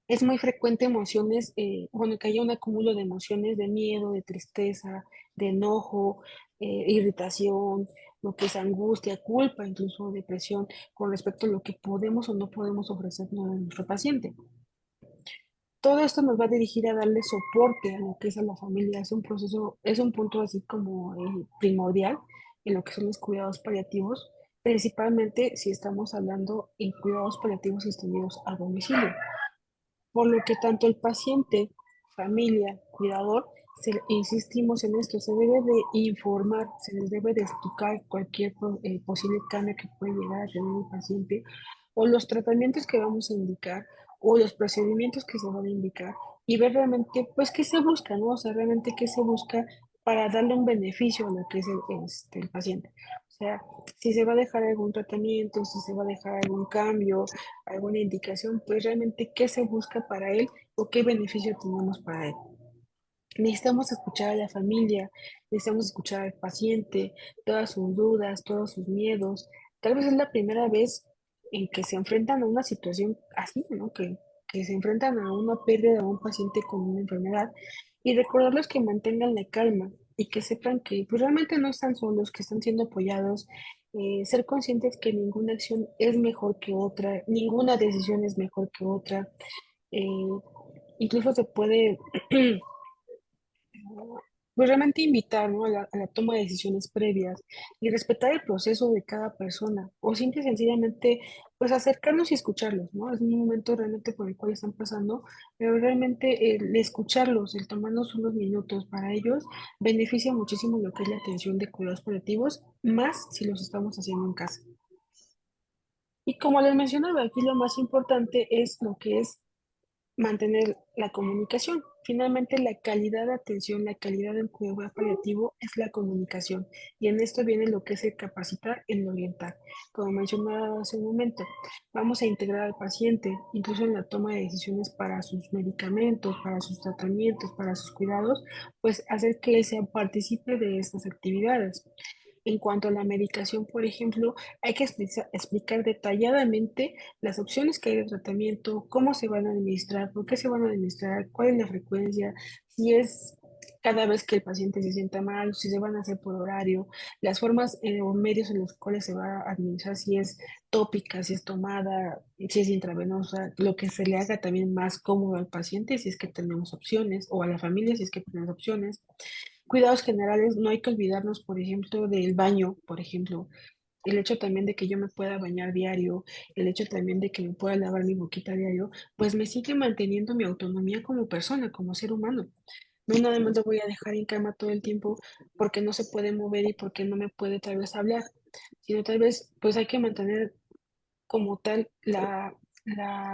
es muy frecuente emociones, bueno, que haya un acúmulo de emociones de miedo, de tristeza, de enojo, irritación, lo que es angustia, culpa, incluso depresión, con respecto a lo que podemos o no podemos ofrecer a nuestro paciente. Todo esto nos va a dirigir a darle soporte a lo que es a la familia. Es un proceso, es un punto así como primordial en lo que son los cuidados paliativos, principalmente si estamos hablando en cuidados paliativos extendidos a domicilio. Por lo que tanto el paciente, familia, cuidador, insistimos en esto, se debe de informar, se les debe de explicar cualquier posible cambio que puede llegar a tener el paciente o los tratamientos que vamos a indicar o los procedimientos que se van a indicar y ver realmente, pues, qué se busca, ¿no? O sea, realmente qué se busca para darle un beneficio a lo que es el paciente. O sea, si se va a dejar algún tratamiento, si se va a dejar algún cambio, alguna indicación, pues realmente qué se busca para él o qué beneficio tenemos para él. Necesitamos escuchar a la familia, necesitamos escuchar al paciente, todas sus dudas, todos sus miedos. Tal vez es la primera vez en que se enfrentan a una situación así, ¿no? Que se enfrentan a una pérdida de un paciente con una enfermedad y recordarles que mantengan la calma y que sepan que pues, realmente no están solos, que están siendo apoyados, ser conscientes que ninguna acción es mejor que otra, ninguna decisión es mejor que otra. eh, Incluso se puede pues realmente invitar, ¿no? a la toma de decisiones previas y respetar el proceso de cada persona o simple y sencillamente pues acercarnos y escucharlos, ¿no? Es un momento realmente por el cual están pasando, pero realmente el escucharlos, el tomarnos unos minutos para ellos beneficia muchísimo lo que es la atención de cuidados paliativos, más si los estamos haciendo en casa. Y como les mencionaba, aquí lo más importante es lo que es mantener la comunicación. Finalmente, la calidad de atención, la calidad del cuidado paliativo es la comunicación. Y en esto viene lo que es el capacitar, el orientar. Como mencionaba hace un momento, vamos a integrar al paciente, incluso en la toma de decisiones para sus medicamentos, para sus tratamientos, para sus cuidados, pues hacer que él sea partícipe de estas actividades. En cuanto a la medicación, por ejemplo, hay que explicar detalladamente las opciones que hay de tratamiento, cómo se van a administrar, por qué se van a administrar, cuál es la frecuencia, si es cada vez que el paciente se sienta mal, si se van a hacer por horario, las formas o medios en los cuales se va a administrar, si es tópica, si es tomada, si es intravenosa, lo que se le haga también más cómodo al paciente si es que tenemos opciones, o a la familia si es que tenemos opciones. Cuidados generales, no hay que olvidarnos, por ejemplo, del baño, por ejemplo, el hecho también de que yo me pueda bañar diario, el hecho también de que me pueda lavar mi boquita diario, pues me sigue manteniendo mi autonomía como persona, como ser humano. No nada más lo voy a dejar en cama todo el tiempo porque no se puede mover y porque no me puede tal vez hablar, sino tal vez pues hay que mantener como tal la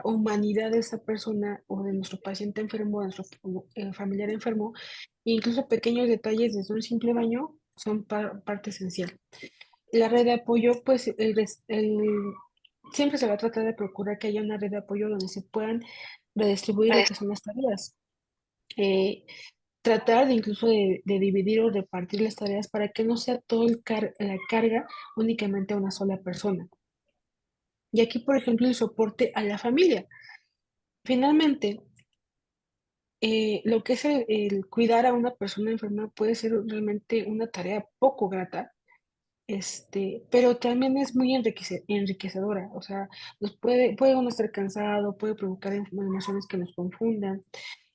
humanidad de esa persona o de nuestro paciente enfermo, de nuestro familiar enfermo, e incluso pequeños detalles desde un simple baño son parte esencial. La red de apoyo, pues siempre se va a tratar de procurar que haya una red de apoyo donde se puedan redistribuir lo que son las tareas. Eh, Tratar de incluso de dividir o repartir las tareas para que no sea toda la carga únicamente a una sola persona. Y aquí, por ejemplo, el soporte a la familia. Finalmente, lo que es el cuidar a una persona enferma puede ser realmente una tarea poco grata, pero también es muy enriquecedora. O sea, puede uno estar cansado, puede provocar emociones que nos confundan.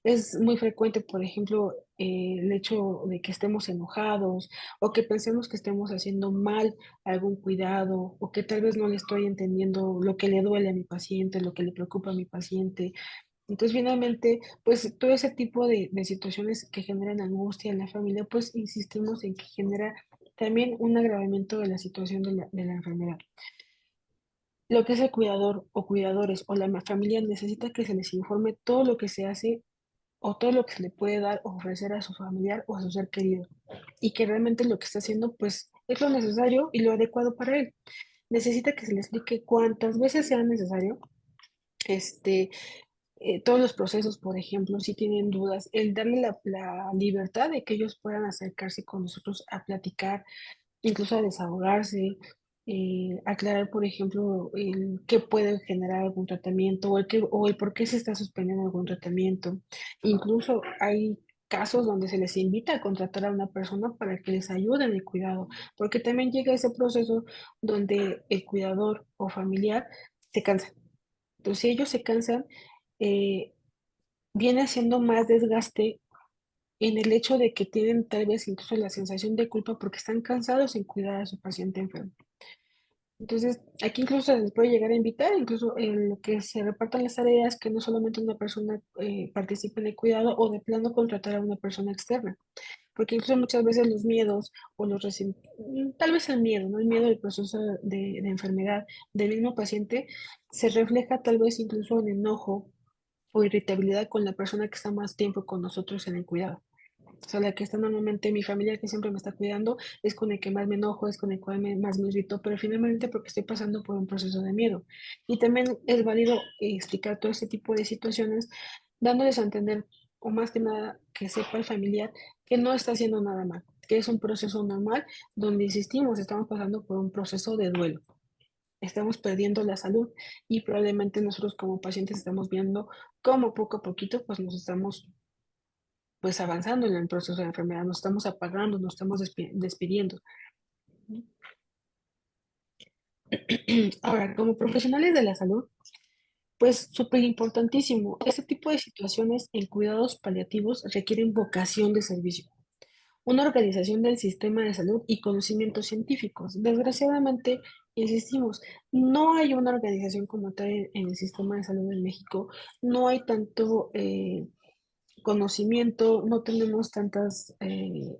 Es muy frecuente, por ejemplo, el hecho de que estemos enojados o que pensemos que estemos haciendo mal algún cuidado o que tal vez no le estoy entendiendo lo que le duele a mi paciente, lo que le preocupa a mi paciente. Entonces, finalmente, pues todo ese tipo de situaciones que generan angustia en la familia, pues insistimos en que genera también un agravamiento de la situación de la enfermedad. Lo que es el cuidador o cuidadores o la familia necesita que se les informe todo lo que se hace o todo lo que se le puede dar o ofrecer a su familiar o a su ser querido, y que realmente lo que está haciendo, pues, es lo necesario y lo adecuado para él. Necesita que se le explique cuántas veces sea necesario, este, todos los procesos, por ejemplo, si tienen dudas, el darle la libertad de que ellos puedan acercarse con nosotros a platicar, incluso a desahogarse, aclarar, por ejemplo, el qué puede generar algún tratamiento o el por qué se está suspendiendo algún tratamiento. Incluso hay casos donde se les invita a contratar a una persona para que les ayude en el cuidado, porque también llega ese proceso donde el cuidador o familiar se cansa. Entonces, si ellos se cansan, eh, viene siendo más desgaste en el hecho de que tienen tal vez incluso la sensación de culpa porque están cansados en cuidar a su paciente enfermo. Entonces, aquí incluso se les puede llegar a invitar, incluso en lo que se repartan las tareas, que no solamente una persona participe en el cuidado o de plano contratar a una persona externa, porque incluso muchas veces los miedos o tal vez el miedo, ¿no? El miedo del proceso de enfermedad del mismo paciente se refleja tal vez incluso en enojo o irritabilidad con la persona que está más tiempo con nosotros en el cuidado. O sea, la que está normalmente mi familia que siempre me está cuidando es con el que más me enojo, es con el cual más me irrito, pero finalmente porque estoy pasando por un proceso de miedo. Y también es válido explicar todo este tipo de situaciones, dándoles a entender, o más que nada, que sepa el familiar que no está haciendo nada mal, que es un proceso normal donde insistimos, estamos pasando por un proceso de duelo. Estamos perdiendo la salud y probablemente nosotros como pacientes estamos viendo cómo poco a poquito pues nos estamos pues avanzando en el proceso de la enfermedad, nos estamos apagando, nos estamos despidiendo. Ahora, como profesionales de la salud, pues súper importantísimo, este tipo de situaciones en cuidados paliativos requieren vocación de servicio, una organización del sistema de salud y conocimientos científicos. Desgraciadamente, insistimos, no hay una organización como tal en el sistema de salud en México, no hay tanto conocimiento, no tenemos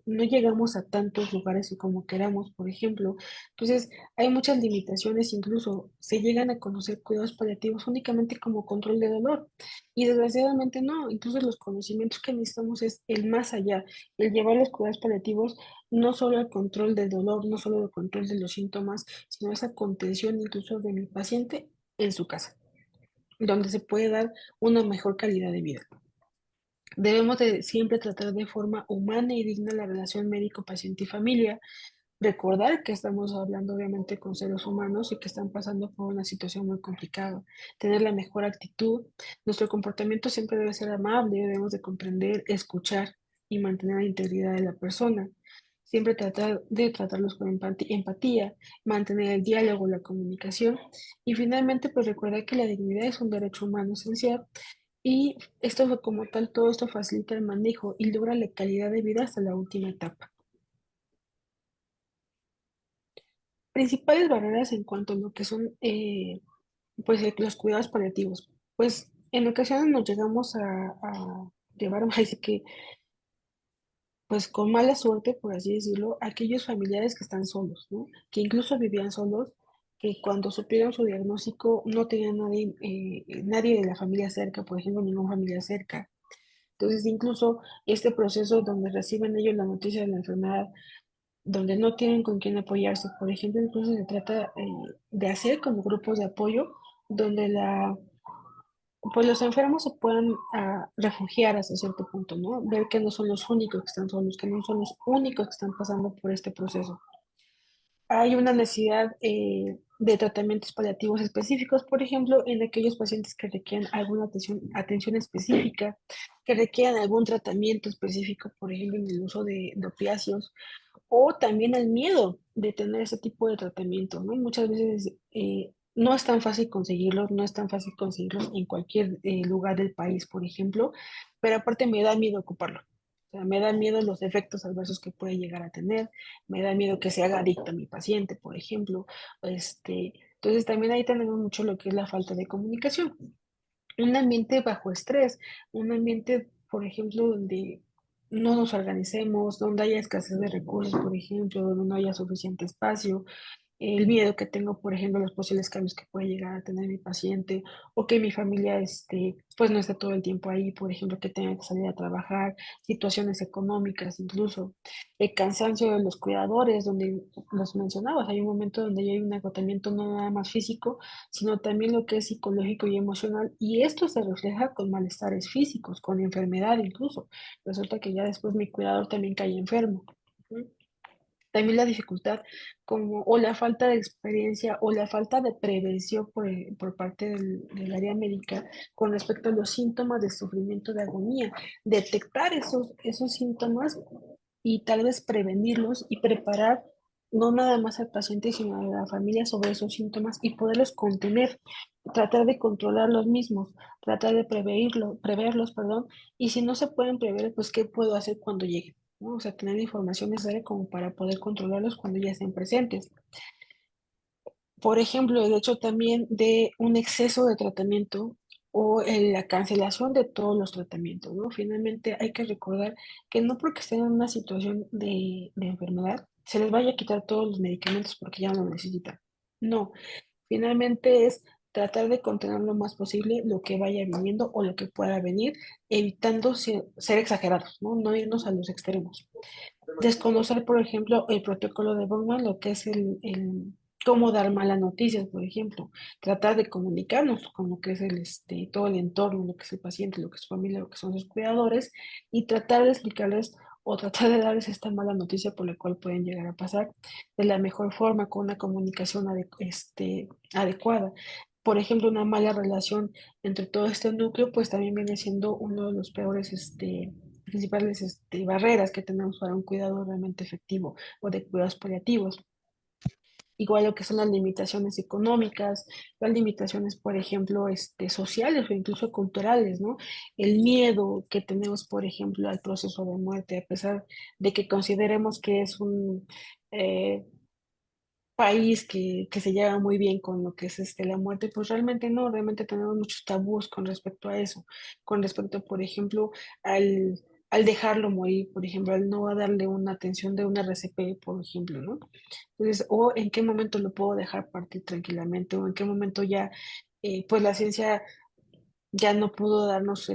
no llegamos a tantos lugares como queramos, por ejemplo. Entonces, hay muchas limitaciones, incluso se llegan a conocer cuidados paliativos únicamente como control de dolor. Y desgraciadamente no, incluso los conocimientos que necesitamos es el más allá, el llevar los cuidados paliativos no solo al control del dolor, no solo al control de los síntomas, sino esa contención incluso de mi paciente en su casa, donde se puede dar una mejor calidad de vida. Debemos de siempre tratar de forma humana y digna la relación médico-paciente y familia. Recordar que estamos hablando obviamente con seres humanos y que están pasando por una situación muy complicada. Tener la mejor actitud. Nuestro comportamiento siempre debe ser amable, debemos de comprender, escuchar y mantener la integridad de la persona. Siempre tratar de tratarlos con empatía, mantener el diálogo, la comunicación y finalmente pues recordar que la dignidad es un derecho humano esencial y esto como tal, todo esto facilita el manejo y logra la calidad de vida hasta la última etapa. Principales barreras en cuanto a lo que son pues los cuidados paliativos. Pues en ocasiones nos llegamos a llevar, así que pues con mala suerte, por así decirlo, aquellos familiares que están solos, ¿no? Que incluso vivían solos, que cuando supieron su diagnóstico no tenían nadie de la familia cerca, por ejemplo, ninguna familia cerca. Entonces, incluso este proceso donde reciben ellos la noticia de la enfermedad, donde no tienen con quién apoyarse, por ejemplo, incluso se trata de hacer como grupos de apoyo donde pues los enfermos se puedan refugiar hasta cierto punto, ¿no? Ver que no son los únicos que están solos, que no son los únicos que están pasando por este proceso. Hay una necesidad de tratamientos paliativos específicos, por ejemplo, en aquellos pacientes que requieren alguna atención específica, que requieran algún tratamiento específico, por ejemplo, en el uso de opiáceos, o también el miedo de tener ese tipo de tratamiento, ¿no? Muchas veces no es tan fácil conseguirlos, no es tan fácil conseguirlos en cualquier lugar del país, por ejemplo, pero aparte me da miedo ocuparlo. O sea, me da miedo los efectos adversos que puede llegar a tener, me da miedo que se haga adicto a mi paciente, por ejemplo. Entonces también ahí tenemos mucho lo que es la falta de comunicación. Un ambiente bajo estrés, un ambiente, por ejemplo, donde no nos organicemos, donde haya escasez de recursos, por ejemplo, donde no haya suficiente espacio, el miedo que tengo, por ejemplo, a los posibles cambios que puede llegar a tener mi paciente, o que mi familia, pues no esté todo el tiempo ahí, por ejemplo, que tenga que salir a trabajar, situaciones económicas, incluso el cansancio de los cuidadores, donde los mencionabas, hay un momento donde ya hay un agotamiento no nada más físico, sino también lo que es psicológico y emocional, y esto se refleja con malestares físicos, con enfermedad incluso. Resulta que ya después mi cuidador también cae enfermo. ¿Sí? También la dificultad como, o la falta de experiencia o la falta de prevención por parte del área médica con respecto a los síntomas de sufrimiento de agonía. Detectar esos síntomas y tal vez prevenirlos y preparar no nada más al paciente, sino a la familia sobre esos síntomas y poderlos contener, tratar de controlar los mismos, tratar de preverlos, perdón, y si no se pueden prever, pues ¿qué puedo hacer cuando llegue? ¿No? O sea, tener la información necesaria como para poder controlarlos cuando ya estén presentes. Por ejemplo, el hecho también de un exceso de tratamiento o la cancelación de todos los tratamientos, ¿no? Finalmente hay que recordar que no porque estén en una situación de enfermedad se les vaya a quitar todos los medicamentos porque ya no lo necesitan. No, finalmente es tratar de contener lo más posible lo que vaya viniendo o lo que pueda venir, evitando ser exagerados, ¿no? No irnos a los extremos. Desconocer, por ejemplo, el protocolo de Bowman, lo que es cómo dar malas noticias, por ejemplo, tratar de comunicarnos con lo que es todo el entorno, lo que es el paciente, lo que es su familia, lo que son sus cuidadores, y tratar de explicarles o tratar de darles esta mala noticia por la cual pueden llegar a pasar de la mejor forma, con una comunicación adecuada. Por ejemplo, una mala relación entre todo este núcleo, pues también viene siendo uno de los peores, principales barreras que tenemos para un cuidado realmente efectivo o de cuidados paliativos. Igual lo que son las limitaciones económicas, las limitaciones, por ejemplo, sociales o incluso culturales, ¿no? El miedo que tenemos, por ejemplo, al proceso de muerte, a pesar de que consideremos que es un país que se lleva muy bien con lo que es la muerte, pues realmente no, realmente tenemos muchos tabús con respecto a eso, con respecto, por ejemplo, al dejarlo morir, por ejemplo, al no darle una atención de una RCP, por ejemplo, ¿no? Entonces, o en qué momento lo puedo dejar partir tranquilamente, o en qué momento ya, pues la ciencia ya no pudo darnos,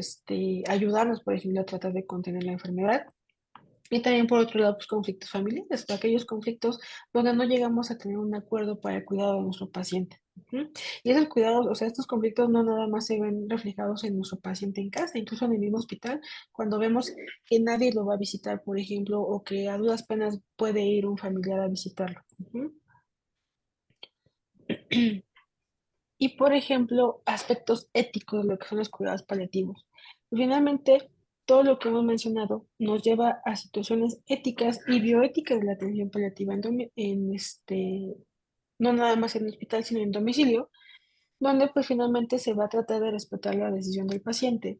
ayudarnos, por ejemplo, a tratar de contener la enfermedad. Y también por otro lado, pues conflictos familiares, aquellos conflictos donde no llegamos a tener un acuerdo para el cuidado de nuestro paciente. Ujú. Y esos cuidados, o sea, estos conflictos no nada más se ven reflejados en nuestro paciente en casa, incluso en el mismo hospital, cuando vemos que nadie lo va a visitar, por ejemplo, o que a duras penas puede ir un familiar a visitarlo. Ujú. Y, por ejemplo, aspectos éticos de lo que son los cuidados paliativos. Finalmente, todo lo que hemos mencionado nos lleva a situaciones éticas y bioéticas de la atención paliativa no nada más en el hospital, sino en domicilio, donde pues finalmente se va a tratar de respetar la decisión del paciente.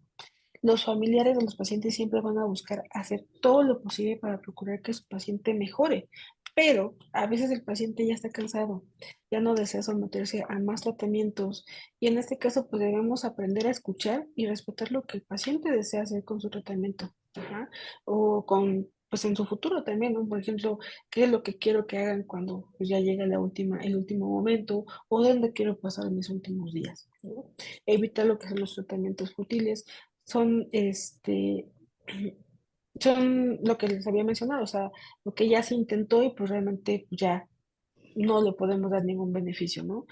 Los familiares de los pacientes siempre van a buscar hacer todo lo posible para procurar que su paciente mejore, pero a veces el paciente ya está cansado, ya no desea someterse a más tratamientos y en este caso pues debemos aprender a escuchar y respetar lo que el paciente desea hacer con su tratamiento. Ajá. O con, pues en su futuro también, ¿no? Por ejemplo, qué es lo que quiero que hagan cuando pues, ya llega el último momento o dónde quiero pasar mis últimos días, ¿no? Evitar lo que son los tratamientos futiles son, son lo que les había mencionado, o sea, lo que ya se intentó y pues realmente ya no le podemos dar ningún beneficio, ¿no?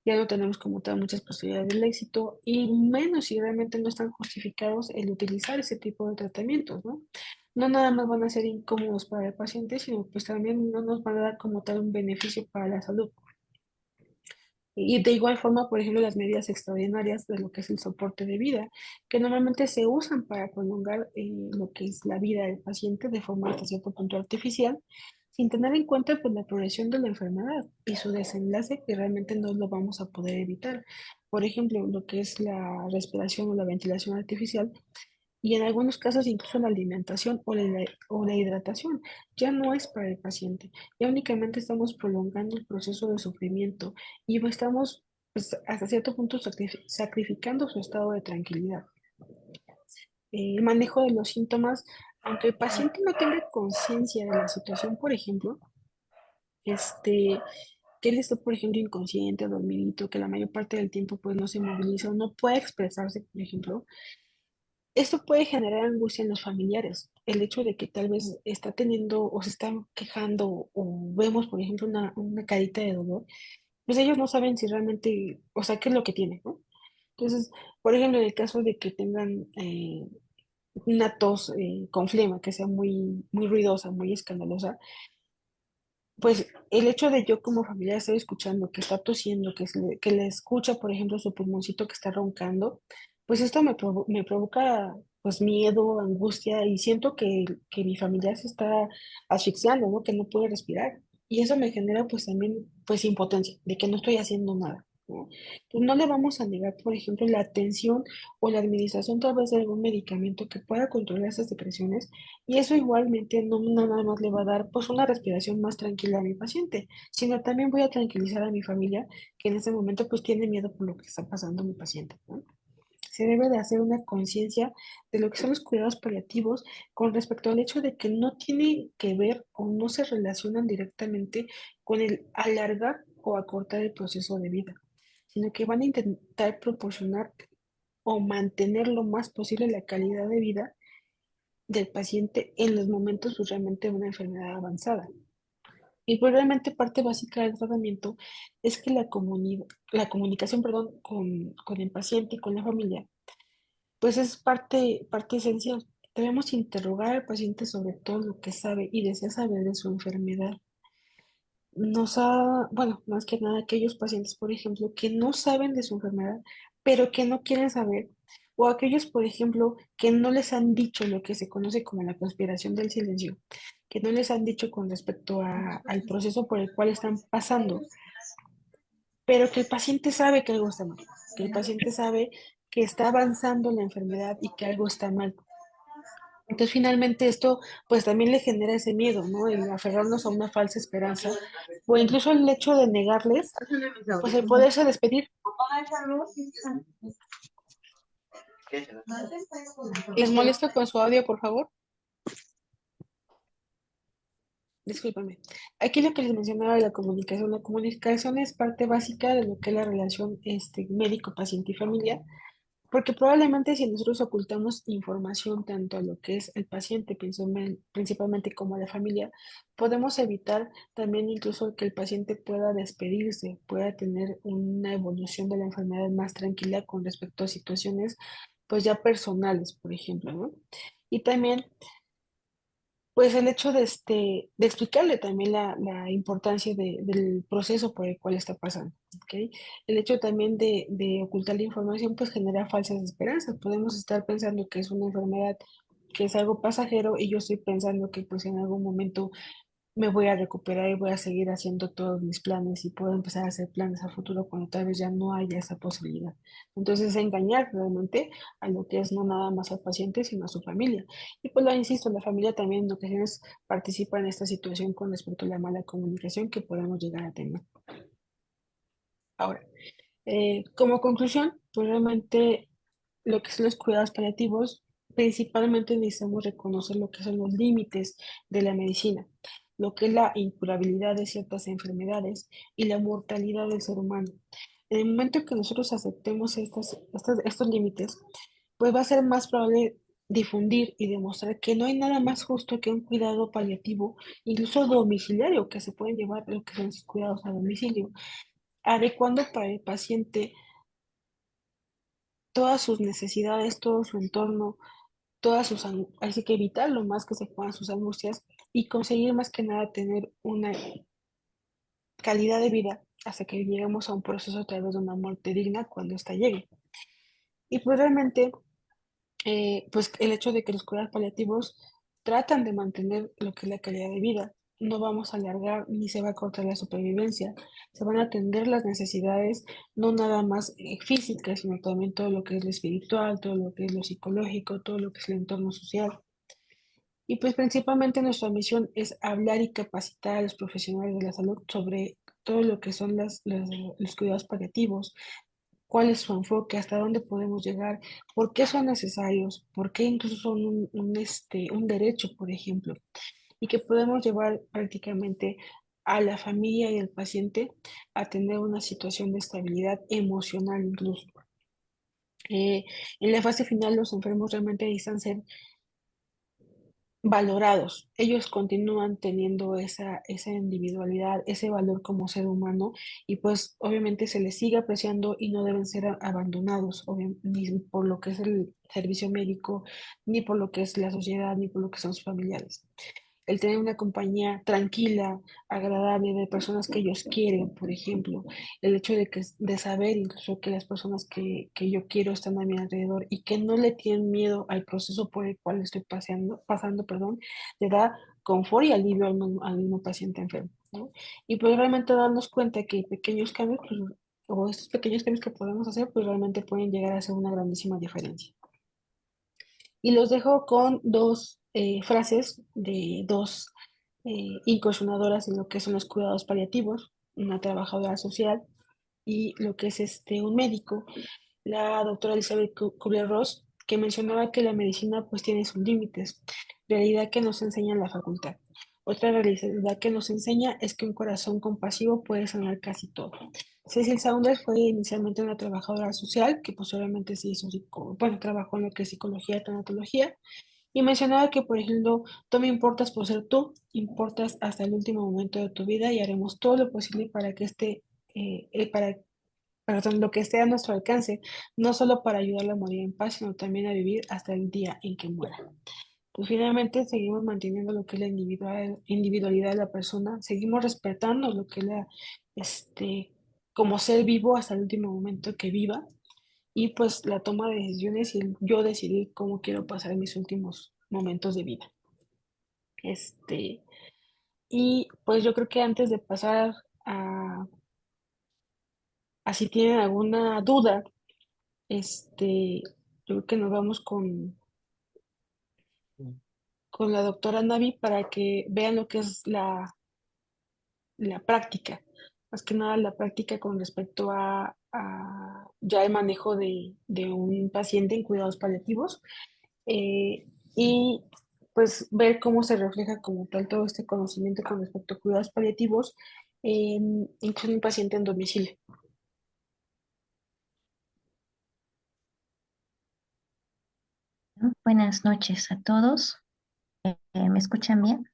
Ya no tenemos como tal muchas posibilidades del éxito y menos si realmente no están justificados el utilizar ese tipo de tratamientos, ¿no? No nada más van a ser incómodos para el paciente, sino pues también no nos van a dar como tal un beneficio para la salud. Y de igual forma, por ejemplo, las medidas extraordinarias de lo que es el soporte de vida, que normalmente se usan para prolongar lo que es la vida del paciente de forma hasta cierto punto artificial, sin tener en cuenta pues, la progresión de la enfermedad y su desenlace que realmente no lo vamos a poder evitar. Por ejemplo, lo que es la respiración o la ventilación artificial y en algunos casos incluso la alimentación o la hidratación ya no es para el paciente, ya únicamente estamos prolongando el proceso de sufrimiento y estamos pues, hasta cierto punto sacrificando su estado de tranquilidad. El manejo de los síntomas aunque el paciente no tenga conciencia de la situación, por ejemplo, que él esté, por ejemplo, inconsciente, dormidito, que la mayor parte del tiempo pues no se moviliza o no puede expresarse, por ejemplo, esto puede generar angustia en los familiares. El hecho de que tal vez está teniendo o se está quejando o vemos, por ejemplo, una carita de dolor, pues ellos no saben si realmente, o sea, qué es lo que tiene, ¿no? Entonces, por ejemplo, en el caso de que tengan una tos con flema, que sea muy ruidosa, muy escandalosa, pues el hecho de yo como familiar estar escuchando que está tosiendo, que le escucha, por ejemplo, su pulmoncito que está roncando, pues esto me provoca pues miedo, angustia y siento que mi familiar se está asfixiando, ¿no? Que no puede respirar. Y eso me genera pues también pues impotencia de que no estoy haciendo nada, ¿no? Pues no le vamos a negar, por ejemplo, la atención o la administración tal vez de algún medicamento que pueda controlar esas depresiones y eso igualmente no nada más le va a dar pues una respiración más tranquila a mi paciente, sino también voy a tranquilizar a mi familia que en ese momento pues tiene miedo por lo que está pasando mi paciente, ¿no? Se debe de hacer una conciencia de lo que son los cuidados paliativos con respecto al hecho de que no tiene que ver o no se relacionan directamente con el alargar o acortar el proceso de vida, sino que van a intentar proporcionar o mantener lo más posible la calidad de vida del paciente en los momentos pues, realmente de una enfermedad avanzada. Y pues realmente parte básica del tratamiento es que la comunicación, perdón, con el paciente y con la familia, pues es parte esencial. Debemos interrogar al paciente sobre todo lo que sabe y desea saber de su enfermedad. Bueno, más que nada aquellos pacientes, por ejemplo, que no saben de su enfermedad, pero que no quieren saber, o aquellos, por ejemplo, que no les han dicho lo que se conoce como la conspiración del silencio, que no les han dicho con respecto al proceso por el cual están pasando, pero que el paciente sabe que algo está mal, que el paciente sabe que está avanzando la enfermedad y que algo está mal. Entonces, finalmente esto, pues también le genera ese miedo, ¿no? El aferrarnos a una falsa esperanza, o incluso el hecho de negarles, pues el poderse despedir. ¿Les molesto con su audio, por favor? Discúlpame. Aquí lo que les mencionaba de la comunicación es parte básica de lo que es la relación médico, paciente y familia. Porque probablemente si nosotros ocultamos información tanto a lo que es el paciente, principalmente como a la familia, podemos evitar también incluso que el paciente pueda despedirse, pueda tener una evolución de la enfermedad más tranquila con respecto a situaciones pues ya personales, por ejemplo, ¿no? Y también pues el hecho de explicarle también la importancia del proceso por el cual está pasando, ¿ok? El hecho también de ocultar la información pues genera falsas esperanzas. Podemos estar pensando que es una enfermedad, que es algo pasajero y yo estoy pensando que pues en algún momento me voy a recuperar y voy a seguir haciendo todos mis planes y puedo empezar a hacer planes a futuro cuando tal vez ya no haya esa posibilidad. Entonces, engañar realmente a lo que es no nada más al paciente, sino a su familia. Y pues lo insisto, la familia también en ocasiones participa en esta situación con respecto a la mala comunicación que podemos llegar a tener. Ahora, como conclusión, pues realmente lo que son los cuidados paliativos, principalmente necesitamos reconocer lo que son los límites de la medicina, lo que es la incurabilidad de ciertas enfermedades y la mortalidad del ser humano. En el momento que nosotros aceptemos estos límites, pues va a ser más probable difundir y demostrar que no hay nada más justo que un cuidado paliativo, incluso domiciliario, que se pueden llevar lo que son esos cuidados a domicilio, adecuando para el paciente todas sus necesidades, todo su entorno, así que evitar lo más que se puedan sus angustias y conseguir más que nada tener una calidad de vida hasta que lleguemos a un proceso a través de una muerte digna cuando ésta llegue. Y pues realmente, pues el hecho de que los cuidados paliativos tratan de mantener lo que es la calidad de vida, no vamos a alargar ni se va a cortar la supervivencia, se van a atender las necesidades, no nada más físicas, sino también todo lo que es lo espiritual, todo lo que es lo psicológico, todo lo que es el entorno social. Y pues principalmente nuestra misión es hablar y capacitar a los profesionales de la salud sobre todo lo que son los cuidados paliativos, cuál es su enfoque, hasta dónde podemos llegar, por qué son necesarios, por qué incluso son un derecho, por ejemplo, y que podemos llevar prácticamente a la familia y al paciente a tener una situación de estabilidad emocional incluso. En la fase final los enfermos realmente necesitan ser valorados. Ellos continúan teniendo esa individualidad, ese valor como ser humano y pues obviamente se les sigue apreciando y no deben ser abandonados, ni por lo que es el servicio médico, ni por lo que es la sociedad, ni por lo que son sus familiares. El tener una compañía tranquila, agradable, de personas que ellos quieren, por ejemplo, el hecho de saber incluso que las personas que yo quiero están a mi alrededor y que no le tienen miedo al proceso por el cual estoy pasando, perdón, le da confort y alivio al mismo paciente enfermo, ¿no? Y pues realmente darnos cuenta que pequeños cambios, pues, o estos pequeños cambios que podemos hacer, pues realmente pueden llegar a hacer una grandísima diferencia. Y los dejo con dos frases de dos incursionadoras en lo que son los cuidados paliativos, una trabajadora social y lo que es un médico, la doctora Elizabeth Kubler-Ross, que mencionaba que la medicina pues tiene sus límites, realidad que nos enseña la facultad. Otra realidad que nos enseña es que un corazón compasivo puede sanar casi todo. Cecil Saunders fue inicialmente una trabajadora social que posteriormente se hizo bueno, trabajó en lo que es psicología, tanatología, y mencionaba que, por ejemplo, tú me importas por ser tú, importas hasta el último momento de tu vida y haremos todo lo posible para que perdón, lo que esté a nuestro alcance, no solo para ayudarla a morir en paz, sino también a vivir hasta el día en que muera. Pues finalmente seguimos manteniendo lo que es la individualidad de la persona, seguimos respetando lo que es como ser vivo hasta el último momento que viva, y pues la toma de decisiones y el yo decidir cómo quiero pasar mis últimos momentos de vida. Este, y pues yo creo que antes de pasar a si tienen alguna duda, yo creo que nos vamos con la doctora Navi para que vean lo que es la práctica, más que nada la práctica con respecto a ya el manejo de un paciente en cuidados paliativos, y pues ver cómo se refleja como tal todo este conocimiento con respecto a cuidados paliativos incluso en un paciente en domicilio. Buenas noches a todos. ¿Me escuchan bien?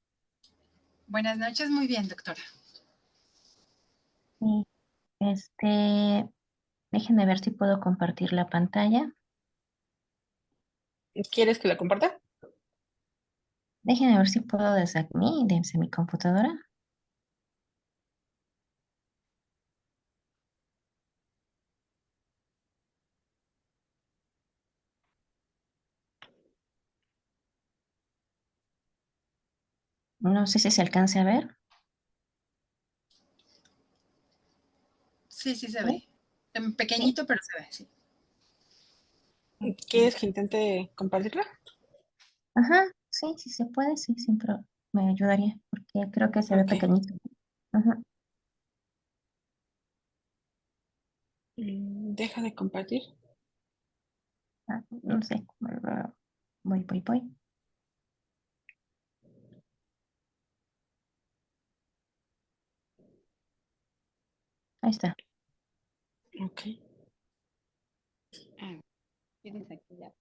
Buenas noches, muy bien, doctora. Sí. Déjenme ver si puedo compartir la pantalla. ¿Quieres que la comparta? Déjenme ver si puedo desde mi computadora. No sé si se alcance a ver. Sí, sí se ¿Sí? ve. Pequeñito, pero se ve, sí. ¿Quieres que intente compartirla? Ajá, sí, sí se puede, sí, me ayudaría, porque creo que se ve Ok. pequeñito. Ajá. Deja de compartir. No sé. Voy. Ahí está. Ok. Tienes aquí ya.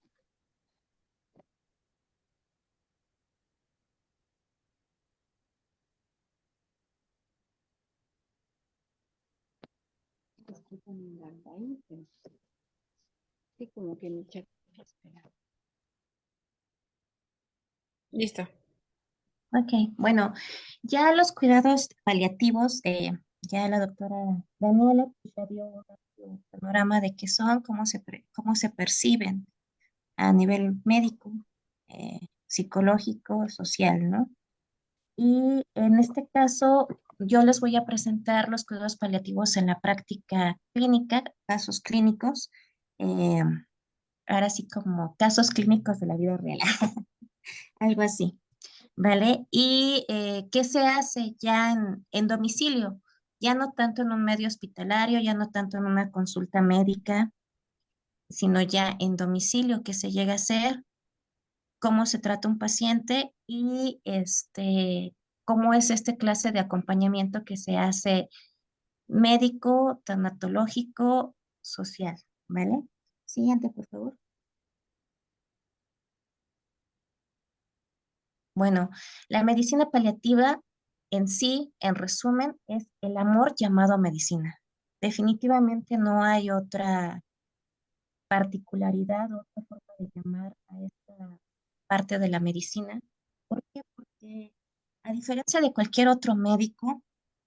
Sí, como que mi chat. Listo. Ok, bueno, ya los cuidados paliativos, ya la doctora Daniela pues, ya dio un panorama de qué son, cómo se perciben a nivel médico, psicológico, social, ¿no? Y en este caso, yo les voy a presentar los cuidados paliativos en la práctica clínica, casos clínicos, eh, ahora sí como casos clínicos de la vida real, algo así. ¿Vale? ¿Y qué se hace ya en domicilio? ya no tanto en un medio hospitalario, ya no tanto en una consulta médica, sino ya en domicilio, que se llega a hacer, cómo se trata un paciente y cómo es este clase de acompañamiento que se hace médico, tanatológico, social, ¿vale? Siguiente, por favor. Bueno, la medicina paliativa en sí, en resumen, es el amor llamado medicina. Definitivamente no hay otra particularidad, otra forma de llamar a esta parte de la medicina. ¿Por qué? Porque a diferencia de cualquier otro médico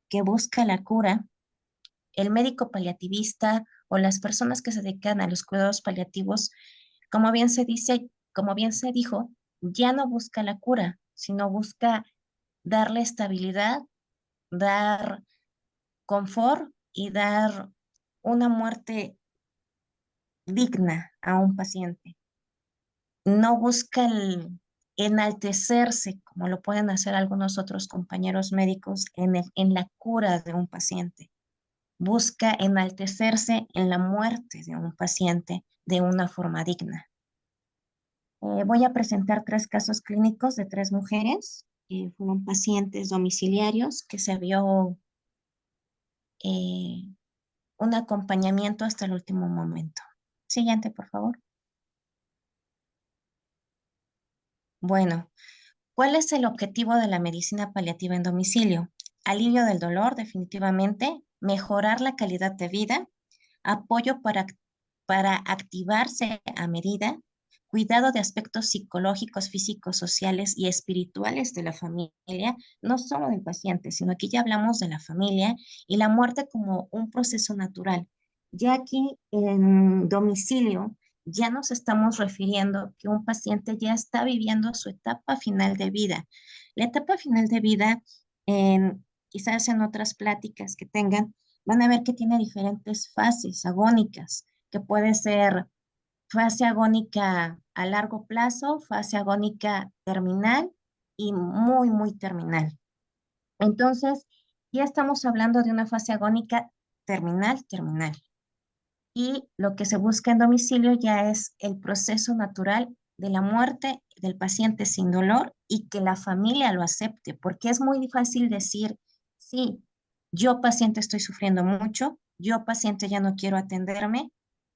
que busca la cura, el médico paliativista o las personas que se dedican a los cuidados paliativos, como bien se dice, como bien se dijo, ya no busca la cura, sino busca darle estabilidad, dar confort y dar una muerte digna a un paciente. No busca el enaltecerse, como lo pueden hacer algunos otros compañeros médicos en la cura de un paciente. Busca enaltecerse en la muerte de un paciente de una forma digna. Voy a presentar 3 casos clínicos de 3 mujeres que fueron pacientes domiciliarios que se vio eh, un acompañamiento hasta el último momento. Siguiente, por favor. Bueno, ¿cuál es el objetivo de la medicina paliativa en domicilio? Alivio del dolor, definitivamente, mejorar la calidad de vida, apoyo para activarse a medida, cuidado de aspectos psicológicos, físicos, sociales y espirituales de la familia, no solo del paciente, sino aquí ya hablamos de la familia y la muerte como un proceso natural. Ya aquí en domicilio ya nos estamos refiriendo que un paciente ya está viviendo su etapa final de vida. La etapa final de vida, quizás en otras pláticas que tengan, van a ver que tiene diferentes fases agónicas, que puede ser fase agónica a largo plazo, fase agónica terminal y muy, muy terminal. Entonces, ya estamos hablando de una fase agónica terminal, terminal. Y lo que se busca en domicilio ya es el proceso natural de la muerte del paciente sin dolor y que la familia lo acepte, porque es muy fácil decir, sí, yo paciente estoy sufriendo mucho, yo paciente ya no quiero atenderme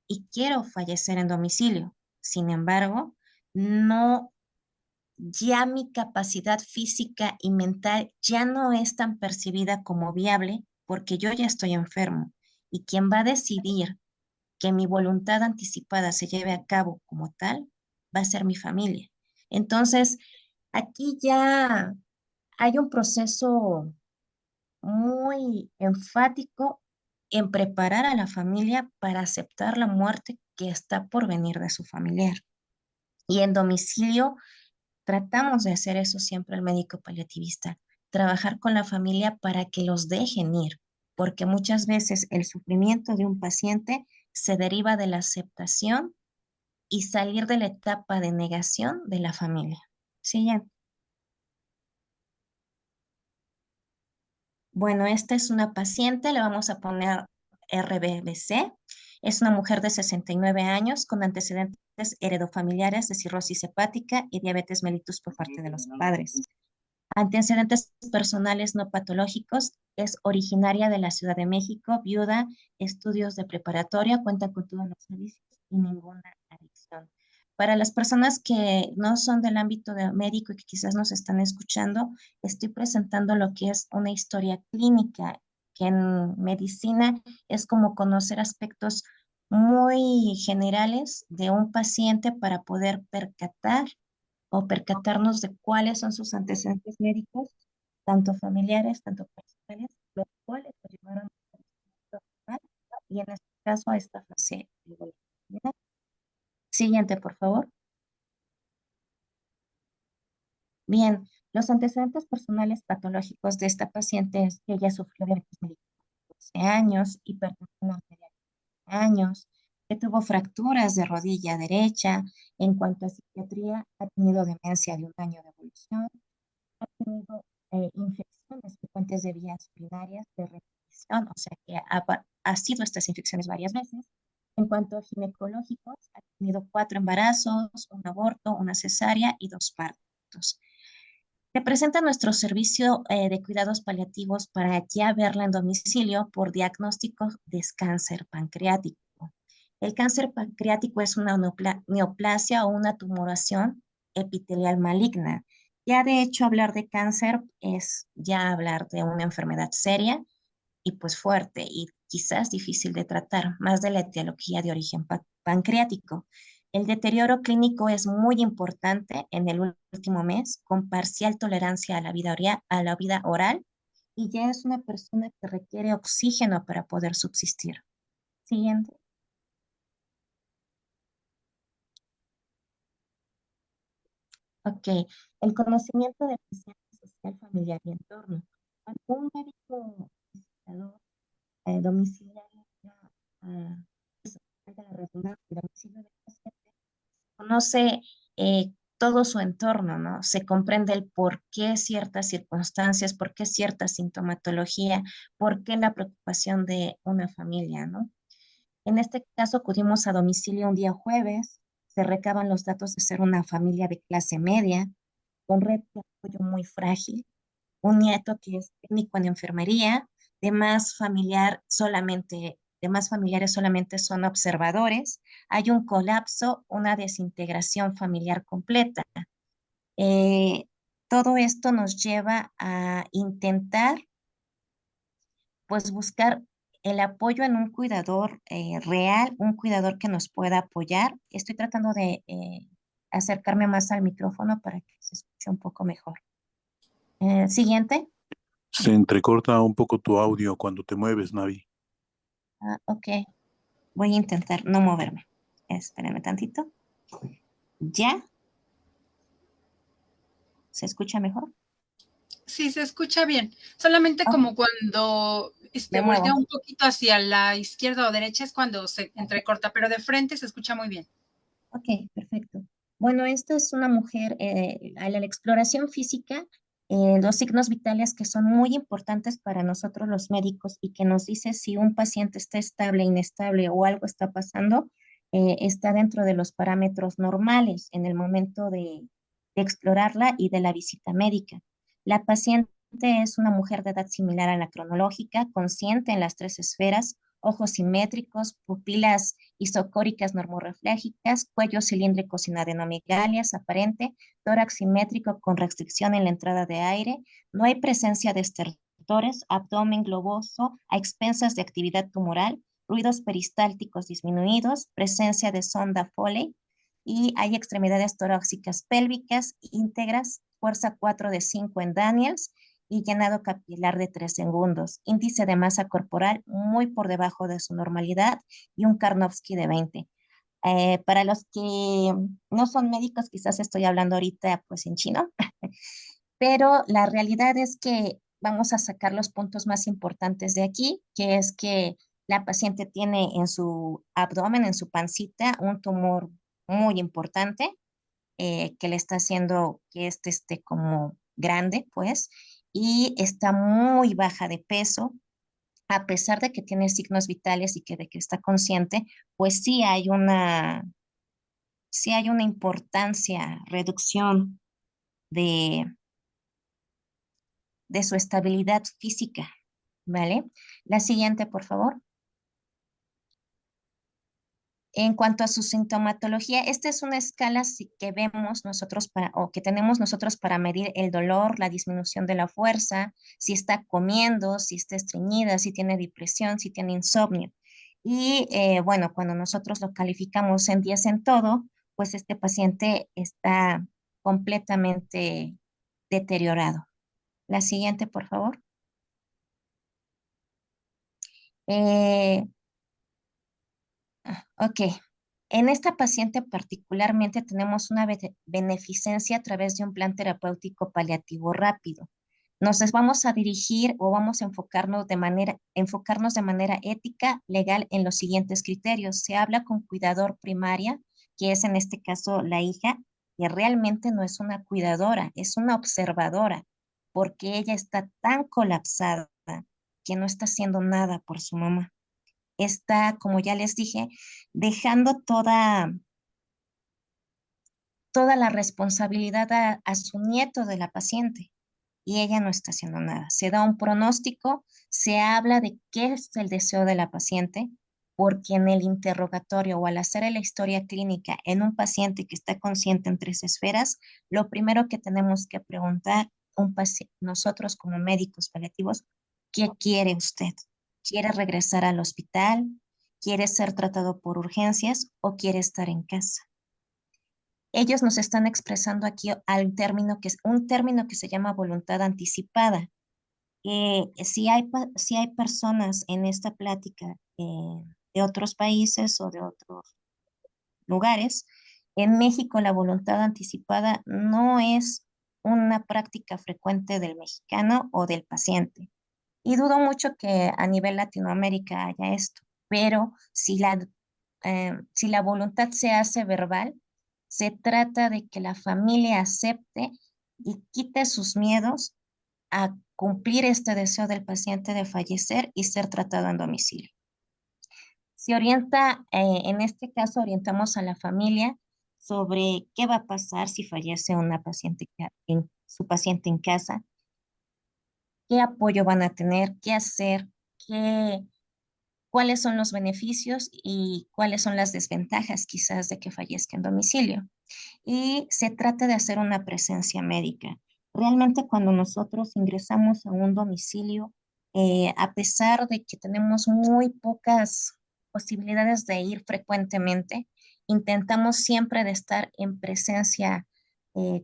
y quiero fallecer en domicilio. Sin embargo, no, ya mi capacidad física y mental ya no es tan percibida como viable porque yo ya estoy enfermo y quien va a decidir que mi voluntad anticipada se lleve a cabo como tal, va a ser mi familia. Entonces, aquí ya hay un proceso muy enfático en preparar a la familia para aceptar la muerte que está por venir de su familiar. Y en domicilio tratamos de hacer eso siempre el médico paliativista, trabajar con la familia para que los dejen ir, porque muchas veces el sufrimiento de un paciente se deriva de la aceptación y salir de la etapa de negación de la familia. Siguiente. Bueno, esta es una paciente, le vamos a poner RBBC. Es una mujer de 69 años con antecedentes heredofamiliares de cirrosis hepática y diabetes mellitus por parte de los padres. Antecedentes personales no patológicos, es originaria de la Ciudad de México, viuda, estudios de preparatoria, cuenta con todos los servicios y ninguna adicción. Para las personas que no son del ámbito médico y que quizás nos están escuchando, estoy presentando lo que es una historia clínica, que en medicina es como conocer aspectos muy generales de un paciente para poder percatar o percatarnos de cuáles son sus antecedentes médicos, tanto familiares, tanto personales, los cuales lo llevaron a mal y en este caso a esta fase de vulnerabilidad. Siguiente, por favor. Bien, los antecedentes personales patológicos de esta paciente es que ella sufrió diabetes mellitus a 12 años, hipertensión arterial a 12 años, que tuvo fracturas de rodilla derecha. En cuanto a psiquiatría, ha tenido demencia de 1 año de evolución, ha tenido infecciones frecuentes de vías urinarias, de infección, o sea que ha sido estas infecciones varias veces. En cuanto a ginecológicos, ha tenido 4 embarazos, un aborto, una cesárea y 2 partos. Representa nuestro servicio de cuidados paliativos para ya verla en domicilio por diagnóstico de cáncer pancreático. El cáncer pancreático es una neoplasia o una tumoración epitelial maligna. Ya de hecho hablar de cáncer es ya hablar de una enfermedad seria y pues fuerte y quizás difícil de tratar, más de la etiología de origen pancreático. El deterioro clínico es muy importante en el último mes, con parcial tolerancia a la vida oral, y ya es una persona que requiere oxígeno para poder subsistir. Siguiente. Ok, el conocimiento del paciente social, familiar y entorno. Cuando un médico visitador domiciliario a la redundancia, domicilio del paciente, conoce todo su entorno, ¿no? Se comprende el por qué ciertas circunstancias, por qué cierta sintomatología, por qué la preocupación de una familia, ¿no? En este caso acudimos a domicilio un día jueves, se recaban los datos de ser una familia de clase media, con red de apoyo muy frágil, un nieto que es técnico en enfermería, demás familiares solamente son observadores, hay un colapso, una desintegración familiar completa. Eh, Todo esto nos lleva a intentar, pues, buscar el apoyo en un cuidador real, un cuidador que nos pueda apoyar. Estoy tratando de acercarme más al micrófono para que se escuche un poco mejor. Siguiente. Se entrecorta un poco tu audio cuando te mueves, Navi. Ok, voy a intentar no moverme. Espérenme tantito. ¿Ya? ¿Se escucha mejor? Sí, se escucha bien. Solamente Ok, como cuando me voltea muevo. un poquito hacia la izquierda o derecha es cuando se entrecorta, pero de frente se escucha muy bien. Ok, perfecto. Bueno, esta es una mujer, a la exploración física, los signos vitales que son muy importantes para nosotros los médicos y que nos dice si un paciente está estable, inestable o algo está pasando, está dentro de los parámetros normales en el momento de explorarla y de la visita médica. La paciente es una mujer de edad similar a la cronológica, consciente en las 3 esferas, ojos simétricos, pupilas isocóricas normoreflégicas, cuello cilíndrico sin adenomigalias aparente, tórax simétrico con restricción en la entrada de aire, no hay presencia de estertores, abdomen globoso a expensas de actividad tumoral, ruidos peristálticos disminuidos, presencia de sonda Foley y hay extremidades torácicas pélvicas íntegras, fuerza 4 de 5 en Daniels y llenado capilar de 3 segundos, índice de masa corporal muy por debajo de su normalidad y un Karnofsky de 20. Para los que no son médicos, quizás estoy hablando ahorita pues en chino, pero la realidad es que vamos a sacar los puntos más importantes de aquí, que es que la paciente tiene en su abdomen, en su pancita, un tumor muy importante que le está haciendo que este esté como grande, pues, y está muy baja de peso, a pesar de que tiene signos vitales y que de que está consciente, pues sí hay una importancia, reducción de, de su estabilidad física, ¿vale? La siguiente, por favor. En cuanto a su sintomatología, esta es una escala que vemos nosotros o que tenemos nosotros para medir el dolor, la disminución de la fuerza, si está comiendo, si está estreñida, si tiene depresión, si tiene insomnio. Y bueno, cuando nosotros lo calificamos en 10 en todo, pues este paciente está completamente deteriorado. La siguiente, por favor. Eh, ok. En esta paciente particularmente tenemos una beneficencia a través de un plan terapéutico paliativo rápido. Vamos a dirigir o vamos a enfocarnos de manera ética, legal en los siguientes criterios. Se habla con cuidador primaria, que es en este caso la hija, que realmente no es una cuidadora, es una observadora, porque ella está tan colapsada porque no está haciendo nada por su mamá. Está, como ya les dije, dejando toda la responsabilidad a su nieto de la paciente y ella no está haciendo nada. Se da un pronóstico, se habla de qué es el deseo de la paciente, porque en el interrogatorio o al hacer la historia clínica en un paciente que está consciente en 3 esferas, lo primero que tenemos que preguntar nosotros como médicos paliativos, ¿qué quiere usted? ¿Quiere regresar al hospital? ¿Quiere ser tratado por urgencias o quiere estar en casa? Ellos nos están expresando aquí un término que se llama voluntad anticipada. Si hay personas en esta plática de otros países o de otros lugares, en México la voluntad anticipada no es una práctica frecuente del mexicano o del paciente. Y dudo mucho que a nivel Latinoamérica haya esto, pero si la voluntad se hace verbal, se trata de que la familia acepte y quite sus miedos a cumplir este deseo del paciente de fallecer y ser tratado en domicilio. Se orienta, en este caso, orientamos a la familia sobre qué va a pasar si fallece su paciente en casa, qué apoyo van a tener, qué hacer, cuáles son los beneficios y cuáles son las desventajas quizás de que fallezca en domicilio. Y se trata de hacer una presencia médica. Realmente cuando nosotros ingresamos a un domicilio, a pesar de que tenemos muy pocas posibilidades de ir frecuentemente, intentamos siempre de estar en presencia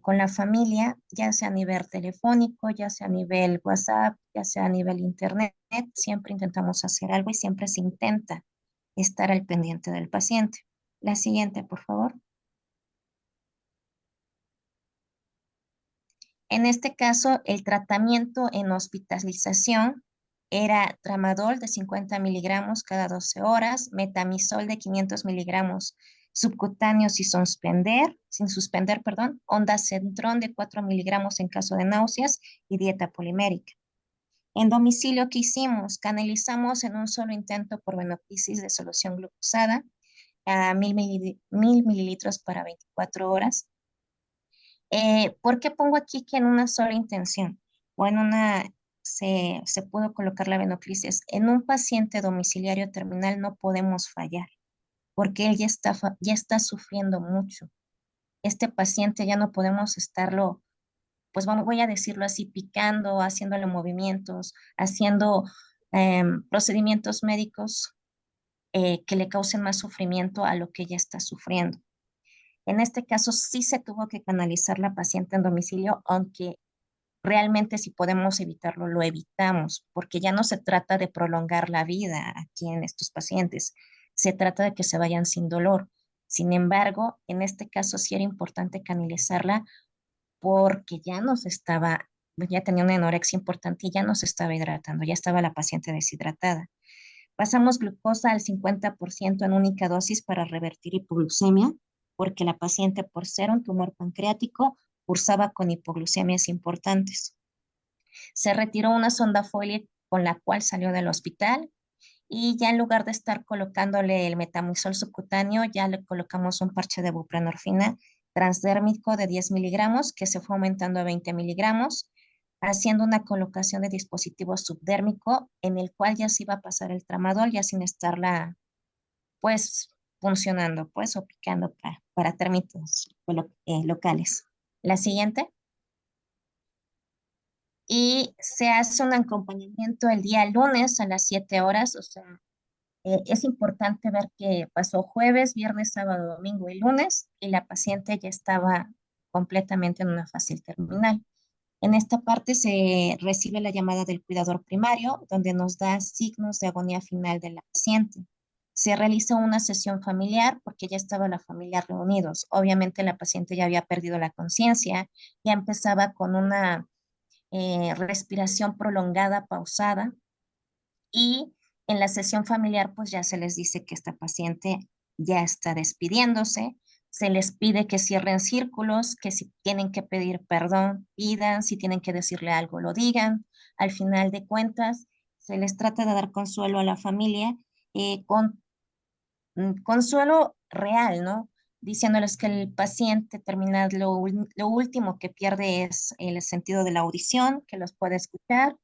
con la familia, ya sea a nivel telefónico, ya sea a nivel WhatsApp, ya sea a nivel internet, siempre intentamos hacer algo y siempre se intenta estar al pendiente del paciente. La siguiente, por favor. En este caso, el tratamiento en hospitalización era tramadol de 50 miligramos cada 12 horas, metamizol de 500 miligramos subcutáneo sin suspender, ondansetron de 4 miligramos en caso de náuseas y dieta polimérica. En domicilio, ¿qué hicimos? Canalizamos en un solo intento por venoclisis de solución glucosada a 1000 mililitros para 24 horas. ¿Por qué pongo aquí que en una sola intención o en se pudo colocar la venoclisis? En un paciente domiciliario terminal no podemos fallar porque él ya está sufriendo mucho. Este paciente ya no podemos estarlo, pues voy a decirlo así, picando, haciéndole movimientos, haciendo procedimientos médicos que le causen más sufrimiento a lo que ella está sufriendo. En este caso sí se tuvo que canalizar la paciente en domicilio, aunque realmente si podemos evitarlo, lo evitamos, porque ya no se trata de prolongar la vida aquí en estos pacientes, se trata de que se vayan sin dolor. Sin embargo, en este caso sí era importante canalizarla porque ya tenía una anorexia importante y ya no se estaba hidratando, ya estaba la paciente deshidratada. Pasamos glucosa al 50% en única dosis para revertir hipoglucemia, porque la paciente, por ser un tumor pancreático, cursaba con hipoglucemias importantes. Se retiró una sonda Foley con la cual salió del hospital y ya en lugar de estar colocándole el metamizol subcutáneo, ya le colocamos un parche de buprenorfina transdérmico de 10 miligramos que se fue aumentando a 20 miligramos, haciendo una colocación de dispositivo subdérmico en el cual ya se iba a pasar el tramadol ya sin estarla pues funcionando pues o picando para términos locales. La siguiente. Y se hace un acompañamiento el día lunes a las 7 horas, o sea, es importante ver que pasó jueves, viernes, sábado, domingo y lunes y la paciente ya estaba completamente en una fase terminal. En esta parte se recibe la llamada del cuidador primario, donde nos da signos de agonía final de la paciente. Se realiza una sesión familiar porque ya estaba la familia reunidos. Obviamente la paciente ya había perdido la conciencia, ya empezaba con una respiración prolongada, pausada, y en la sesión familiar pues ya se les dice que esta paciente ya está despidiéndose, se les pide que cierren círculos, que si tienen que pedir perdón, pidan, si tienen que decirle algo, lo digan. Al final de cuentas, se les trata de dar consuelo a la familia con consuelo real, ¿no? Diciéndoles que el paciente terminal lo último que pierde es el sentido de la audición, que los puede escuchar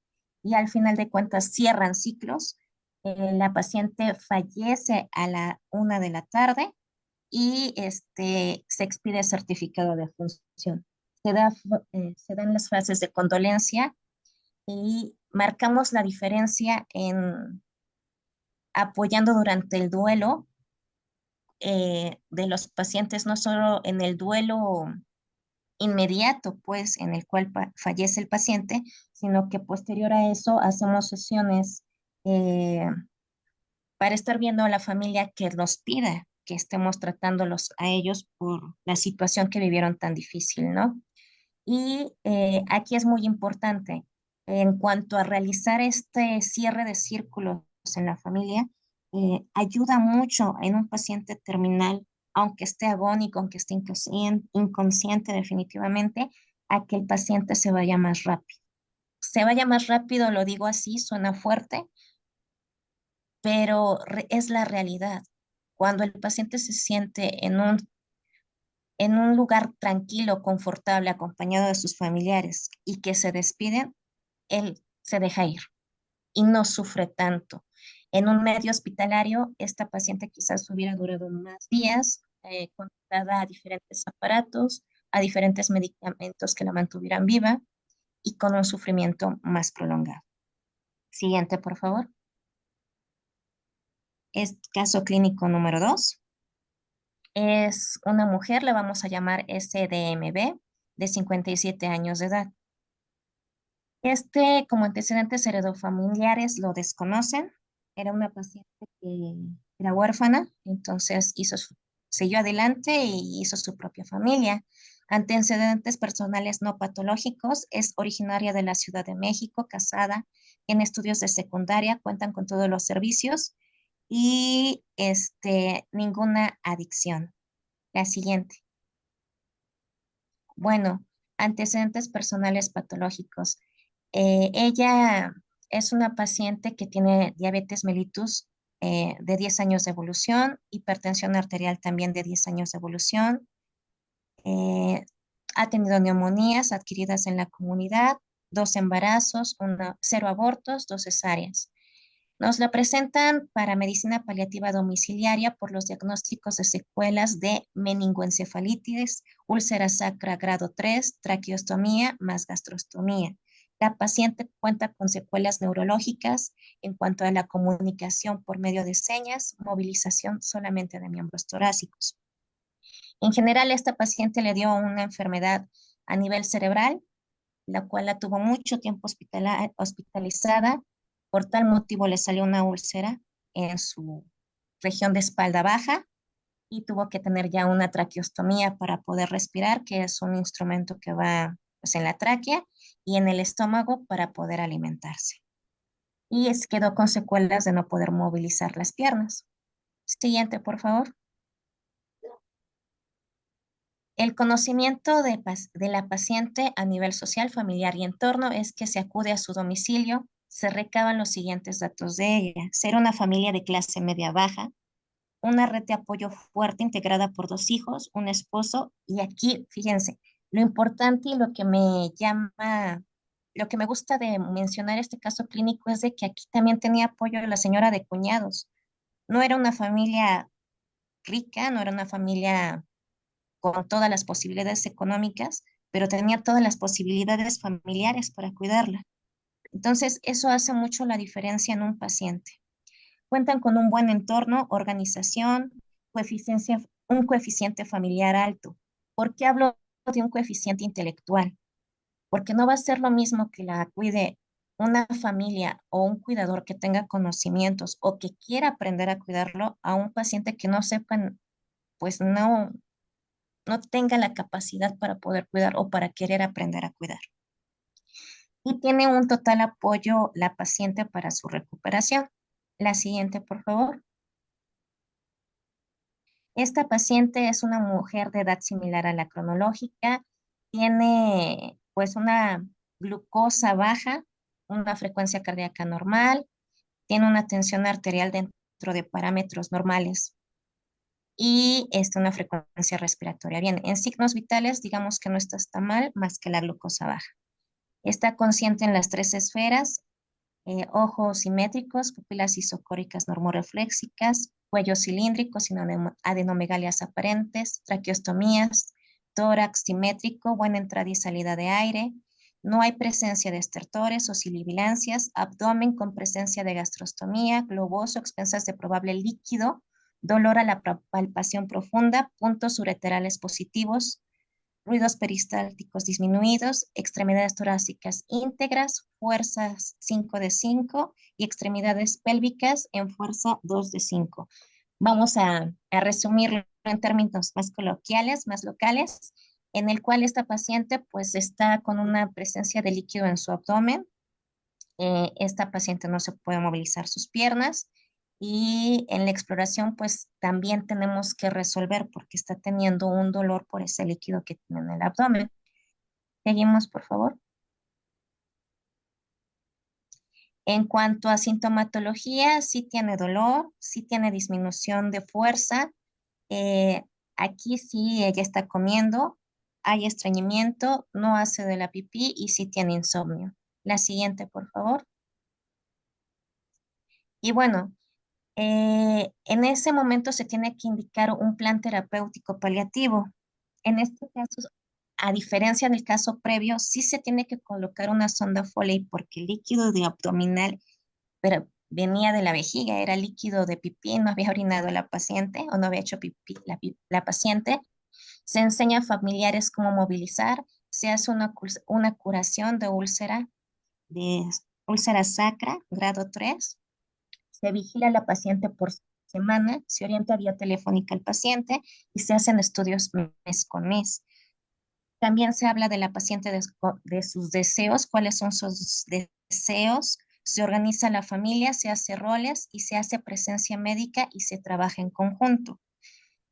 y al final de cuentas cierran ciclos. La paciente fallece a la 1 de la tarde y se expide certificado de función. Se dan las fases de condolencia y marcamos la diferencia en apoyando durante el duelo de los pacientes, no solo en el duelo inmediato, pues, en el cual fallece el paciente, sino que posterior a eso hacemos sesiones eh, para estar viendo a la familia que nos pida que estemos tratándolos a ellos por la situación que vivieron tan difícil, ¿no? Y aquí es muy importante, en cuanto a realizar este cierre de círculos en la familia, ayuda mucho en un paciente terminal, aunque esté agónico, aunque esté inconsciente definitivamente, a que el paciente se vaya más rápido. Se vaya más rápido, lo digo así, suena fuerte, pero es la realidad. Cuando el paciente se siente en un lugar tranquilo, confortable, acompañado de sus familiares y que se despiden, él se deja ir y no sufre tanto. En un medio hospitalario, esta paciente quizás hubiera durado más días, conectada a diferentes aparatos, a diferentes medicamentos que la mantuvieran viva y con un sufrimiento más prolongado. Siguiente, por favor. Es caso clínico número 2. Es una mujer, la vamos a llamar SDMB, de 57 años de edad. Como antecedentes heredofamiliares lo desconocen. Era una paciente que era huérfana, entonces siguió adelante y hizo su propia familia. Antecedentes personales no patológicos, es originaria de la Ciudad de México, casada, en estudios de secundaria, cuentan con todos los servicios y ninguna adicción. La siguiente. Bueno, antecedentes personales patológicos. Ella es una paciente que tiene diabetes mellitus de 10 años de evolución, hipertensión arterial también de 10 años de evolución. Ha tenido neumonías adquiridas en la comunidad, 2 embarazos, 0 abortos, 2 cesáreas. Nos la presentan para medicina paliativa domiciliaria por los diagnósticos de secuelas de meningoencefalitis, úlcera sacra grado 3, traqueostomía más gastrostomía. La paciente cuenta con secuelas neurológicas en cuanto a la comunicación por medio de señas, movilización solamente de miembros torácicos. En general, esta paciente le dio una enfermedad a nivel cerebral, la cual la tuvo mucho tiempo hospitalizada. Por tal motivo le salió una úlcera en su región de espalda baja y tuvo que tener ya una traqueostomía para poder respirar, que es un instrumento que va pues, en la tráquea y en el estómago para poder alimentarse. Y quedó con secuelas de no poder movilizar las piernas. Siguiente, por favor. El conocimiento de la paciente a nivel social, familiar y entorno es que se acude a su domicilio, se recaban los siguientes datos de ella. Ser una familia de clase media baja, una red de apoyo fuerte integrada por 2 hijos, un esposo, y aquí, fíjense, lo importante y lo que me gusta de mencionar este caso clínico es de que aquí también tenía apoyo de la señora de cuñados. No era una familia rica, no era una familia con todas las posibilidades económicas, pero tenía todas las posibilidades familiares para cuidarla. Entonces, eso hace mucho la diferencia en un paciente. Cuentan con un buen entorno, organización, un coeficiente familiar alto. ¿Por qué hablo de un coeficiente intelectual? Porque no va a ser lo mismo que la cuide una familia o un cuidador que tenga conocimientos o que quiera aprender a cuidarlo a un paciente que no sepan, pues no tenga la capacidad para poder cuidar o para querer aprender a cuidar. Y tiene un total apoyo la paciente para su recuperación. La siguiente, por favor. Esta paciente es una mujer de edad similar a la cronológica, tiene pues una glucosa baja, una frecuencia cardíaca normal, tiene una tensión arterial dentro de parámetros normales y una frecuencia respiratoria. Bien, en signos vitales, digamos que no está tan mal, más que la glucosa baja. Está consciente en las 3 esferas, ojos simétricos, pupilas isocóricas normorefléxicas, cuello cilíndrico sin adenomegalias aparentes, traqueostomías, tórax simétrico, buena entrada y salida de aire, no hay presencia de estertores o sibilancias, abdomen con presencia de gastrostomía, globoso, expensas de probable líquido, dolor a la palpación profunda, puntos ureterales positivos, ruidos peristálticos disminuidos, extremidades torácicas íntegras, fuerzas 5 de 5 y extremidades pélvicas en fuerza 2 de 5. Vamos a resumirlo en términos más coloquiales, más locales, en el cual esta paciente pues está con una presencia de líquido en su abdomen. Esta paciente no se puede movilizar sus piernas y en la exploración pues también tenemos que resolver porque está teniendo un dolor por ese líquido que tiene en el abdomen. Seguimos, por favor. En cuanto a sintomatología, sí tiene dolor, sí tiene disminución de fuerza. Aquí sí ella está comiendo, hay estreñimiento, no hace de la pipí y sí tiene insomnio. La siguiente, por favor. Y bueno, en ese momento se tiene que indicar un plan terapéutico paliativo. En este caso, a diferencia del caso previo, sí se tiene que colocar una sonda Foley porque el líquido de abdominal pero venía de la vejiga, era líquido de pipí, no había orinado la paciente o no había hecho pipí la paciente. Se enseña a familiares cómo movilizar, se hace una curación de úlcera sacra, grado 3. Se vigila a la paciente por semana, se orienta vía telefónica al paciente y se hacen estudios mes con mes. También se habla de la paciente de sus deseos, cuáles son sus deseos, se organiza la familia, se hace roles y se hace presencia médica y se trabaja en conjunto.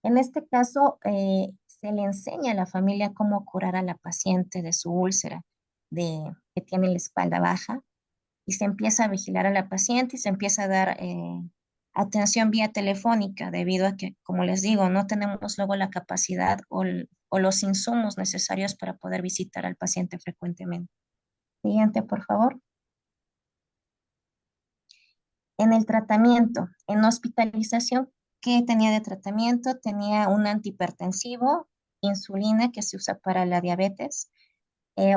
En este caso, se le enseña a la familia cómo curar a la paciente de su úlcera, que tiene la espalda baja, y se empieza a vigilar a la paciente y se empieza a dar atención vía telefónica, debido a que, como les digo, no tenemos luego la capacidad o los insumos necesarios para poder visitar al paciente frecuentemente. Siguiente, por favor. En el tratamiento, en hospitalización, ¿qué tenía de tratamiento? Tenía un antihipertensivo, insulina que se usa para la diabetes,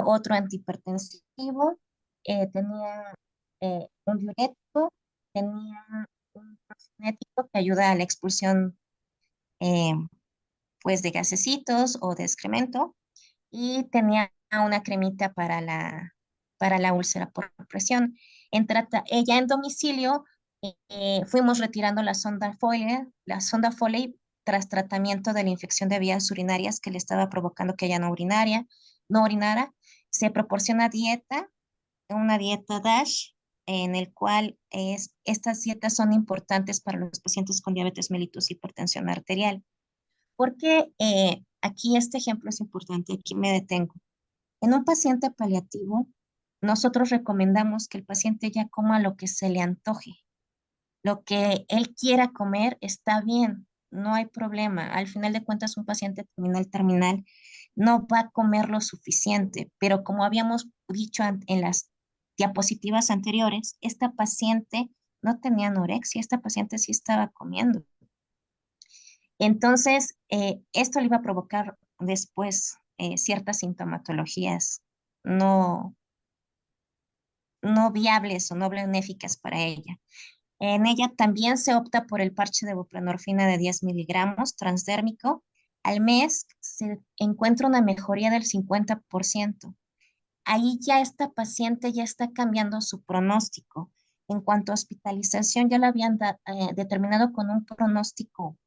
otro antihipertensivo, tenía un diurético, tenía un proxinético que ayuda a la expulsión eh, pues de gasecitos o de excremento y tenía una cremita para la úlcera por presión. Ella en domicilio fuimos retirando la sonda Foley tras tratamiento de la infección de vías urinarias que le estaba provocando que ella no urinara. Se proporciona dieta, una dieta DASH, en el cual estas dietas son importantes para los pacientes con diabetes mellitus y hipertensión arterial. Porque aquí este ejemplo es importante, aquí me detengo. En un paciente paliativo, nosotros recomendamos que el paciente ya coma lo que se le antoje. Lo que él quiera comer está bien, no hay problema. Al final de cuentas, un paciente terminal no va a comer lo suficiente, pero como habíamos dicho en las diapositivas anteriores, esta paciente no tenía anorexia, esta paciente sí estaba comiendo. Entonces, esto le iba a provocar después ciertas sintomatologías no, no viables o no benéficas para ella. En ella también se opta por el parche de buprenorfina de 10 miligramos transdérmico. Al mes se encuentra una mejoría del 50%. Ahí ya esta paciente ya está cambiando su pronóstico. En cuanto a hospitalización, ya la habían determinado con un pronóstico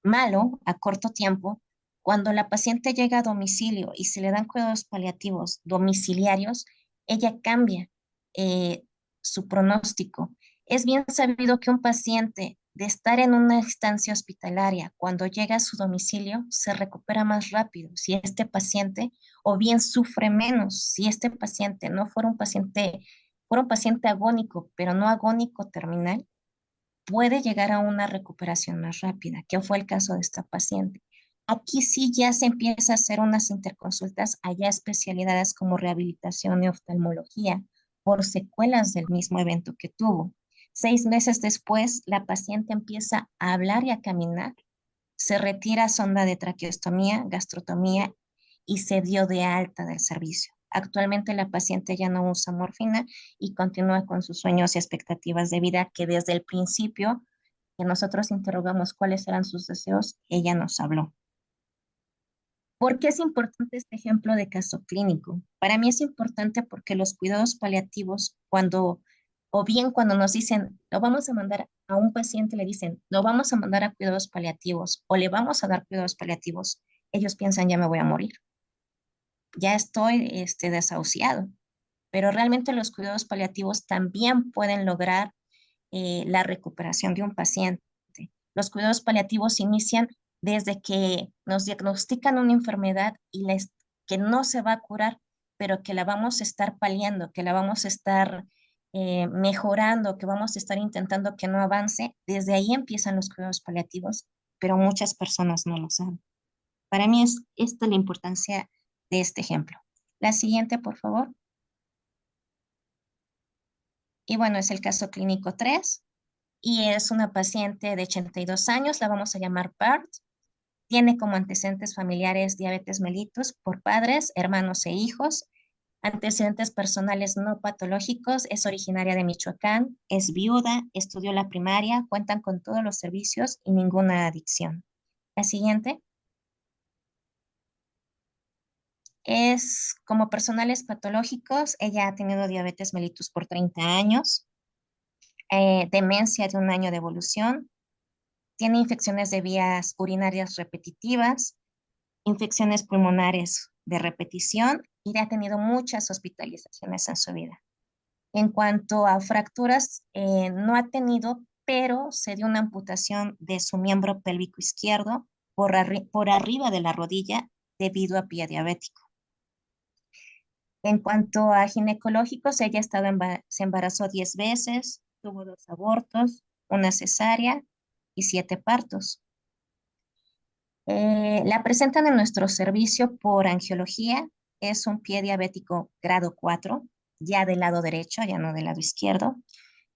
malo a corto tiempo. Cuando la paciente llega a domicilio y se le dan cuidados paliativos domiciliarios, ella cambia su pronóstico. Es bien sabido que un paciente de estar en una estancia hospitalaria, cuando llega a su domicilio, se recupera más rápido. Si este paciente, o bien sufre menos, si este paciente no fuera un paciente agónico, pero no agónico terminal, puede llegar a una recuperación más rápida, que fue el caso de esta paciente. Aquí sí ya se empieza a hacer unas interconsultas allá especialidades como rehabilitación y oftalmología por secuelas del mismo evento que tuvo. 6 meses después, la paciente empieza a hablar y a caminar, se retira sonda de traqueostomía, gastrotomía y se dio de alta del servicio. Actualmente la paciente ya no usa morfina y continúa con sus sueños y expectativas de vida que desde el principio que nosotros interrogamos cuáles eran sus deseos, ella nos habló. ¿Por qué es importante este ejemplo de caso clínico? Para mí es importante porque los cuidados paliativos, o bien cuando nos dicen, lo vamos a mandar a un paciente, le dicen, lo vamos a mandar a cuidados paliativos o le vamos a dar cuidados paliativos, ellos piensan, ya me voy a morir, ya estoy desahuciado. Pero realmente los cuidados paliativos también pueden lograr la recuperación de un paciente. Los cuidados paliativos inician desde que nos diagnostican una enfermedad que no se va a curar, pero que la vamos a estar paliando, que la vamos a estar mejorando, que vamos a estar intentando que no avance. Desde ahí empiezan los cuidados paliativos, pero muchas personas no lo saben. Para mí es esta la importancia de este ejemplo. La siguiente, por favor. Y bueno, es el caso clínico 3 y es una paciente de 82 años, la vamos a llamar Bart. Tiene como antecedentes familiares diabetes mellitus por padres, hermanos e hijos, antecedentes personales no patológicos, es originaria de Michoacán, es viuda, estudió la primaria, cuentan con todos los servicios y ninguna adicción. La siguiente es como personales patológicos, ella ha tenido diabetes mellitus por 30 años, demencia de 1 año de evolución, tiene infecciones de vías urinarias repetitivas, infecciones pulmonares de repetición y ha tenido muchas hospitalizaciones en su vida. En cuanto a fracturas, no ha tenido, pero se dio una amputación de su miembro pélvico izquierdo por arriba de la rodilla debido a pie diabético. En cuanto a ginecológicos, ella se embarazó 10 veces, tuvo 2 abortos, una cesárea y 7 partos. La presentan en nuestro servicio por angiología. Es un pie diabético grado 4, ya del lado derecho, ya no del lado izquierdo.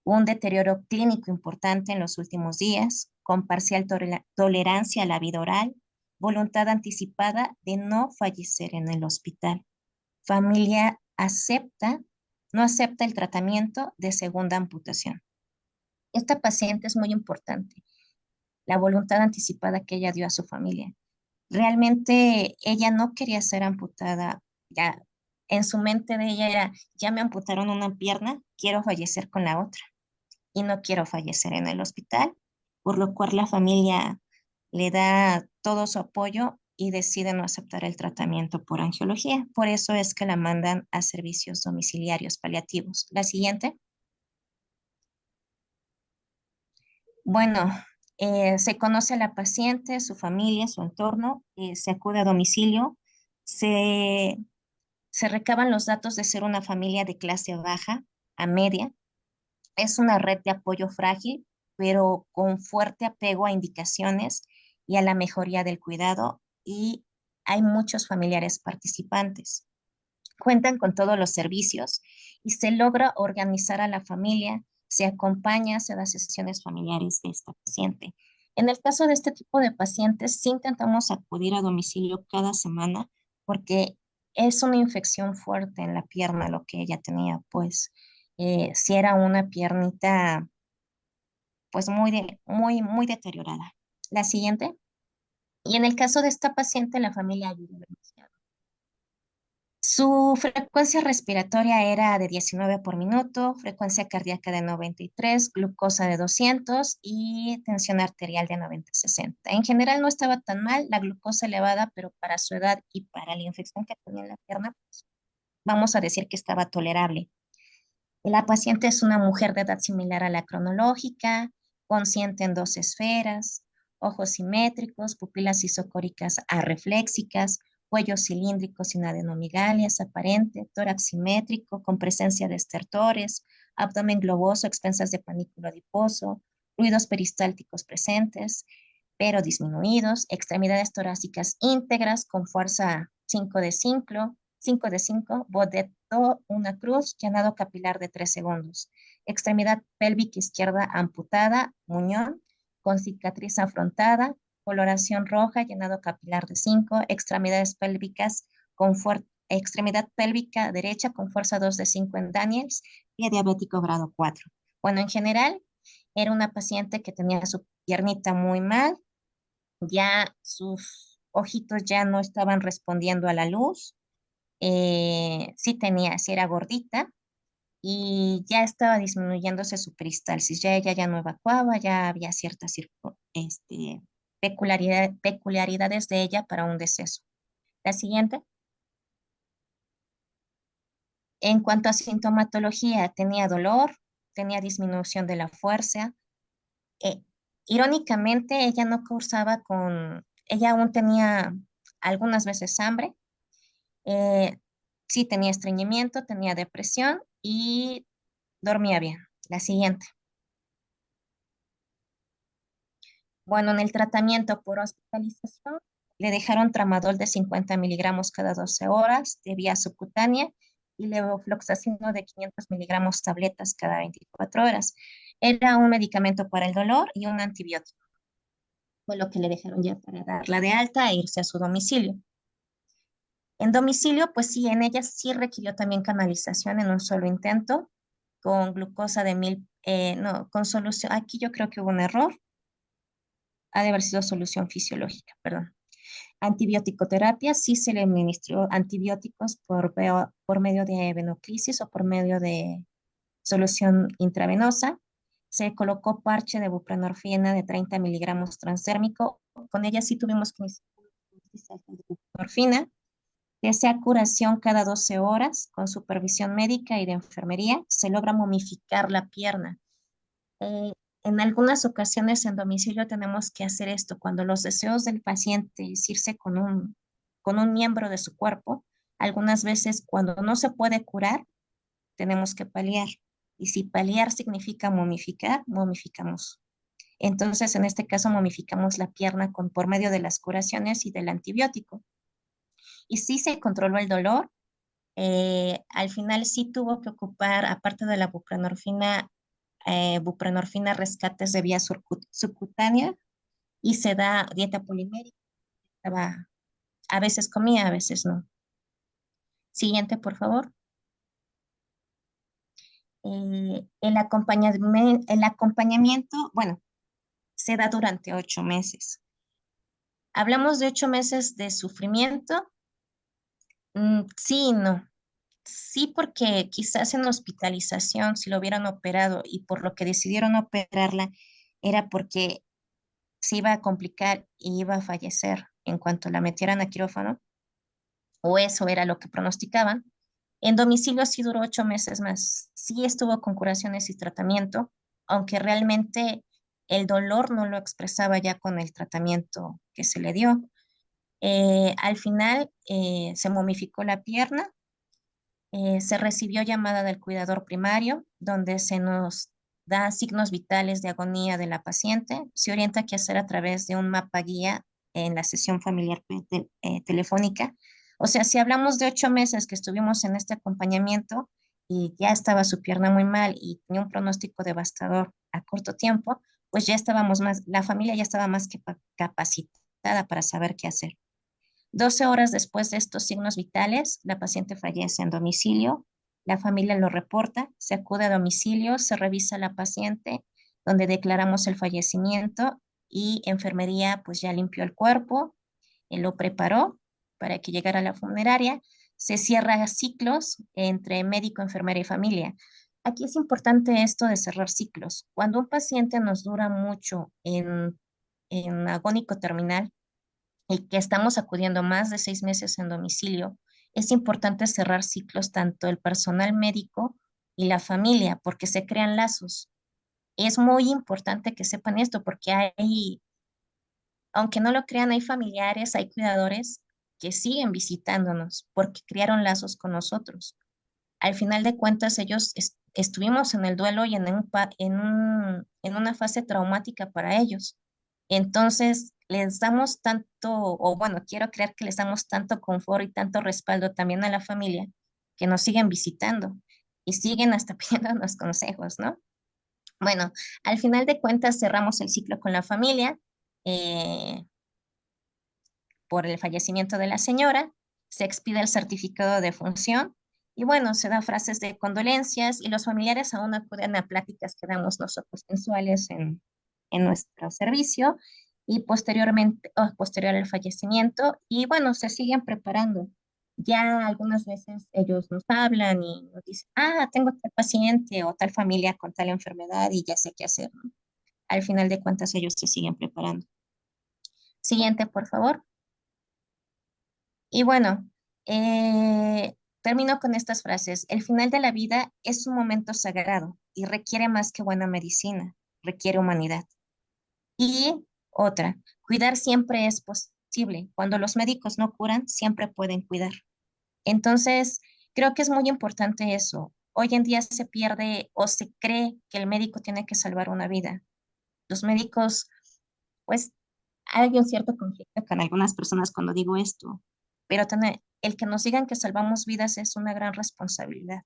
Un deterioro clínico importante en los últimos días, con parcial tolerancia a la vida oral, voluntad anticipada de no fallecer en el hospital. Familia no acepta el tratamiento de segunda amputación. Esta paciente es muy importante, la voluntad anticipada que ella dio a su familia. Realmente ella no quería ser amputada, ya en su mente de ella era, ya me amputaron una pierna, quiero fallecer con la otra y no quiero fallecer en el hospital, por lo cual la familia le da todo su apoyo y decide no aceptar el tratamiento por angiología. Por eso es que la mandan a servicios domiciliarios paliativos. La siguiente. Bueno, se conoce a la paciente, su familia, su entorno, se acude a domicilio, se recaban los datos de ser una familia de clase baja a media. Es una red de apoyo frágil, pero con fuerte apego a indicaciones y a la mejoría del cuidado, y hay muchos familiares participantes. Cuentan con todos los servicios y se logra organizar a la familia, se acompaña, se da sesiones familiares de esta paciente. En el caso de este tipo de pacientes, sí intentamos acudir a domicilio cada semana porque es una infección fuerte en la pierna lo que ella tenía, pues si era una piernita pues muy deteriorada. La siguiente. Y en el caso de esta paciente, la familia ayudó demasiado. Su frecuencia respiratoria era de 19 por minuto, frecuencia cardíaca de 93, glucosa de 200 y tensión arterial de 90/60. En general no estaba tan mal, la glucosa elevada, pero para su edad y para la infección que tenía en la pierna, pues, vamos a decir que estaba tolerable. La paciente es una mujer de edad similar a la cronológica, consciente en 2 esferas, ojos simétricos, pupilas isocóricas arrefléxicas, cuello cilíndrico sin adenomigalias aparente, tórax simétrico con presencia de estertores, abdomen globoso, expensas de panículo adiposo, ruidos peristálticos presentes, pero disminuidos, extremidades torácicas íntegras con fuerza 5 de 5, bodeto, una cruz, llenado capilar de 3 segundos. Extremidad pélvica izquierda amputada, muñón, con cicatriz afrontada, coloración roja, llenado capilar de 5, extremidades pélvicas con extremidad pélvica derecha con fuerza 2 de 5 en Daniels, pie diabético grado 4. Bueno, en general, era una paciente que tenía su piernita muy mal, ya sus ojitos ya no estaban respondiendo a la luz, sí era gordita y ya estaba disminuyéndose su peristalsis, ya ella ya no evacuaba, ya había ciertas peculiaridades de ella para un deceso. La siguiente. En cuanto a sintomatología, tenía dolor, tenía disminución de la fuerza. Irónicamente, ella no cursaba ella aún tenía algunas veces hambre, sí tenía estreñimiento, tenía depresión y dormía bien. La siguiente. Bueno, en el tratamiento por hospitalización le dejaron tramadol de 50 miligramos cada 12 horas de vía subcutánea y levofloxacino de 500 miligramos tabletas cada 24 horas. Era un medicamento para el dolor y un antibiótico. Fue lo que le dejaron ya para darla de alta e irse a su domicilio. En domicilio, pues sí, en ella sí requirió también canalización en un solo intento con glucosa de 1000, no, con solución, aquí yo creo que hubo un error, ha de haber sido solución fisiológica, perdón. Antibiótico-terapia, sí se le administró antibióticos por medio de venoclisis o por medio de solución intravenosa. Se colocó parche de buprenorfina de 30 miligramos transdérmico. Con ella sí tuvimos que iniciar de buprenorfina, que sea curación cada 12 horas con supervisión médica y de enfermería. Se logra momificar la pierna. En algunas ocasiones en domicilio tenemos que hacer esto. Cuando los deseos del paciente es irse con un miembro de su cuerpo, algunas veces cuando no se puede curar, tenemos que paliar. Y si paliar significa momificar, momificamos. Entonces, en este caso, momificamos la pierna por medio de las curaciones y del antibiótico. Y sí se controló el dolor. Al final sí tuvo que ocupar, aparte de la buprenorfina rescates de vía subcutánea y se da dieta polimérica. A veces comía, a veces no. Siguiente, por favor. El acompañamiento, bueno, se da durante 8 meses. Hablamos de 8 meses de sufrimiento. Sí y no. Sí, porque quizás en hospitalización, si lo hubieran operado y por lo que decidieron operarla, era porque se iba a complicar y iba a fallecer en cuanto la metieran a quirófano, o eso era lo que pronosticaban. En domicilio sí duró 8 meses más. Sí estuvo con curaciones y tratamiento, aunque realmente el dolor no lo expresaba ya con el tratamiento que se le dio. Al final se momificó la pierna, se recibió llamada del cuidador primario, donde se nos da signos vitales de agonía de la paciente. Se orienta qué hacer a través de un mapa guía en la sesión familiar telefónica. O sea, si hablamos de 8 meses que estuvimos en este acompañamiento y ya estaba su pierna muy mal y tenía un pronóstico devastador a corto tiempo, pues ya estábamos la familia ya estaba más que capacitada para saber qué hacer. 12 horas después de estos signos vitales, la paciente fallece en domicilio, la familia lo reporta, se acude a domicilio, se revisa a la paciente, donde declaramos el fallecimiento y enfermería pues ya limpió el cuerpo, lo preparó para que llegara a la funeraria, se cierra ciclos entre médico, enfermera y familia. Aquí es importante esto de cerrar ciclos. Cuando un paciente nos dura mucho en agónico terminal, y que estamos acudiendo más de 6 meses en domicilio, es importante cerrar ciclos tanto el personal médico y la familia, porque se crean lazos. Es muy importante que sepan esto porque hay, aunque no lo crean, hay familiares, hay cuidadores que siguen visitándonos porque crearon lazos con nosotros. Al final de cuentas, ellos estuvimos en el duelo y en una fase traumática para ellos. Entonces, les damos tanto, o bueno, quiero creer que les damos tanto confort y tanto respaldo también a la familia, que nos siguen visitando y siguen hasta pidiéndonos consejos, ¿no? Bueno, al final de cuentas cerramos el ciclo con la familia eh, por el fallecimiento de la señora, se expide el certificado de función y bueno, se dan frases de condolencias y los familiares aún acuden a pláticas que damos nosotros mensuales en nuestro servicio y posteriormente, posterior al fallecimiento y bueno, se siguen preparando. Ya algunas veces ellos nos hablan y nos dicen, ah, tengo tal paciente o tal familia con tal enfermedad y ya sé qué hacer, ¿no? Al final de cuentas ellos se siguen preparando. Siguiente, por favor. Y bueno, termino con estas frases. El final de la vida es un momento sagrado y requiere más que buena medicina, requiere humanidad. Y otra, cuidar siempre es posible. Cuando los médicos no curan, siempre pueden cuidar. Entonces, creo que es muy importante eso. Hoy en día se pierde o se cree que el médico tiene que salvar una vida. Los médicos, pues, hay un cierto conflicto con algunas personas cuando digo esto, pero el que nos digan que salvamos vidas es una gran responsabilidad.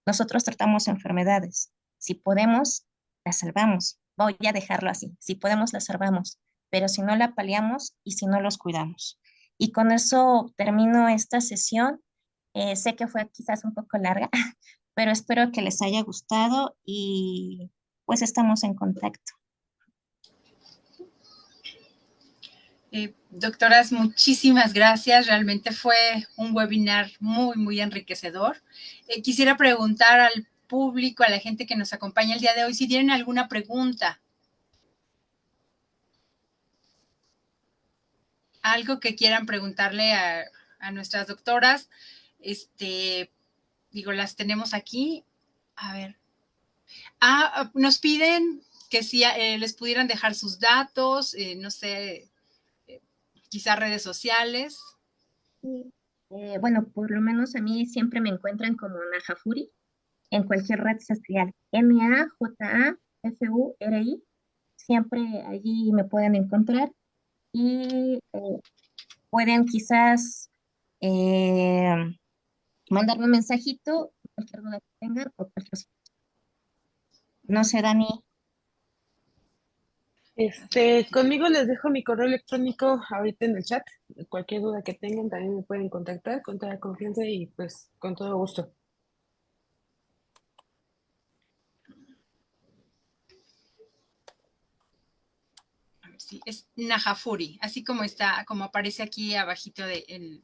Nosotros tratamos enfermedades. Si podemos, las salvamos. Voy a dejarlo así. Si podemos, las salvamos. Pero si no la paliamos y si no los cuidamos. Y con eso termino esta sesión. Sé que fue quizás un poco larga, pero espero que les haya gustado y pues estamos en contacto. Doctoras, muchísimas gracias. Realmente fue un webinar muy, muy enriquecedor. Quisiera preguntar al público, a la gente que nos acompaña el día de hoy, si tienen alguna pregunta. Algo que quieran preguntarle a nuestras doctoras. Digo, las tenemos aquí. A ver. Nos piden que si les pudieran dejar sus datos, no sé, quizás redes sociales. Sí. Bueno, por lo menos a mí siempre me encuentran como Najafuri en cualquier red social. Najafuri. Siempre allí me pueden encontrar y pueden quizás eh, mandarme un mensajito, cualquier duda que tengan o cualquier cosa. No sé, Dani. Conmigo les dejo mi correo electrónico ahorita en el chat. Cualquier duda que tengan también me pueden contactar con toda confianza y pues con todo gusto. A ver si es Najafuri, así como está, como aparece aquí abajito de el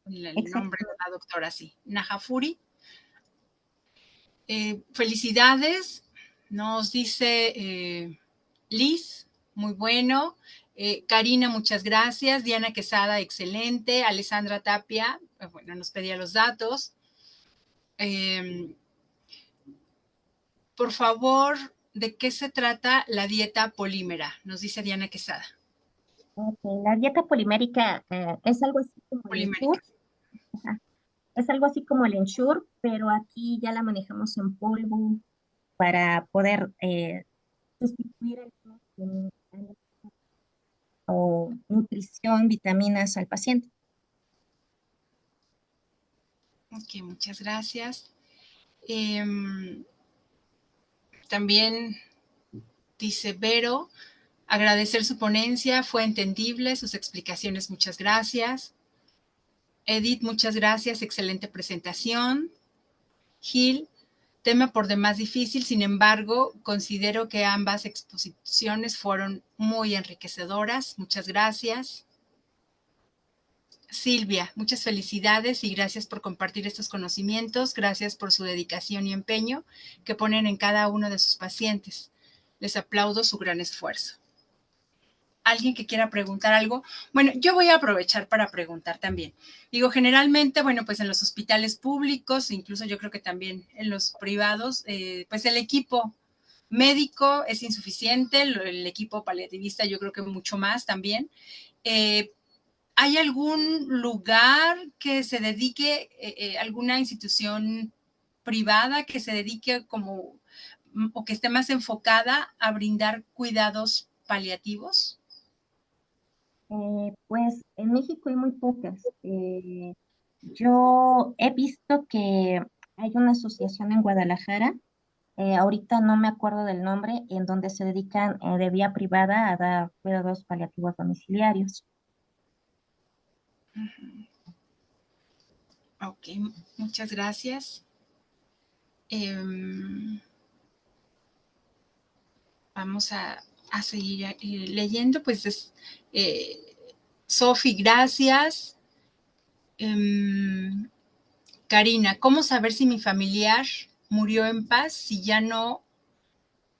nombre de la doctora, sí, Najafuri. Felicidades, nos dice Liz, muy bueno. Karina, muchas gracias. Diana Quesada, excelente. Alessandra Tapia, bueno, nos pedía los datos. Por favor, ¿de qué se trata la dieta polímera? Nos dice Diana Quesada. Okay. La dieta polimérica es algo así como el Ensure. Es algo así como el Ensure, pero aquí ya la manejamos en polvo para poder sustituir o nutrición, vitaminas al paciente. Ok, muchas gracias. También dice Vero, agradecer su ponencia, fue entendible, sus explicaciones, muchas gracias. Edith, muchas gracias, excelente presentación. Gil, tema por demás difícil, sin embargo, considero que ambas exposiciones fueron muy enriquecedoras, muchas gracias. Silvia, muchas felicidades y gracias por compartir estos conocimientos, gracias por su dedicación y empeño que ponen en cada uno de sus pacientes. Les aplaudo su gran esfuerzo. ¿Alguien que quiera preguntar algo? Bueno, yo voy a aprovechar para preguntar también. Digo, generalmente, bueno, pues en los hospitales públicos, incluso yo creo que también en los privados, pues el equipo médico es insuficiente, el equipo paliativista yo creo que mucho más también. ¿Hay algún lugar que se dedique, alguna institución privada que se dedique como o que esté más enfocada a brindar cuidados paliativos? Pues en México hay muy pocas. Yo he visto que hay una asociación en Guadalajara, ahorita no me acuerdo del nombre, en donde se dedican de vía privada a dar cuidados paliativos domiciliarios. Ok, muchas gracias. Vamos a seguir leyendo, pues Sofi, gracias. Karina, ¿cómo saber si mi familiar murió en paz si ya no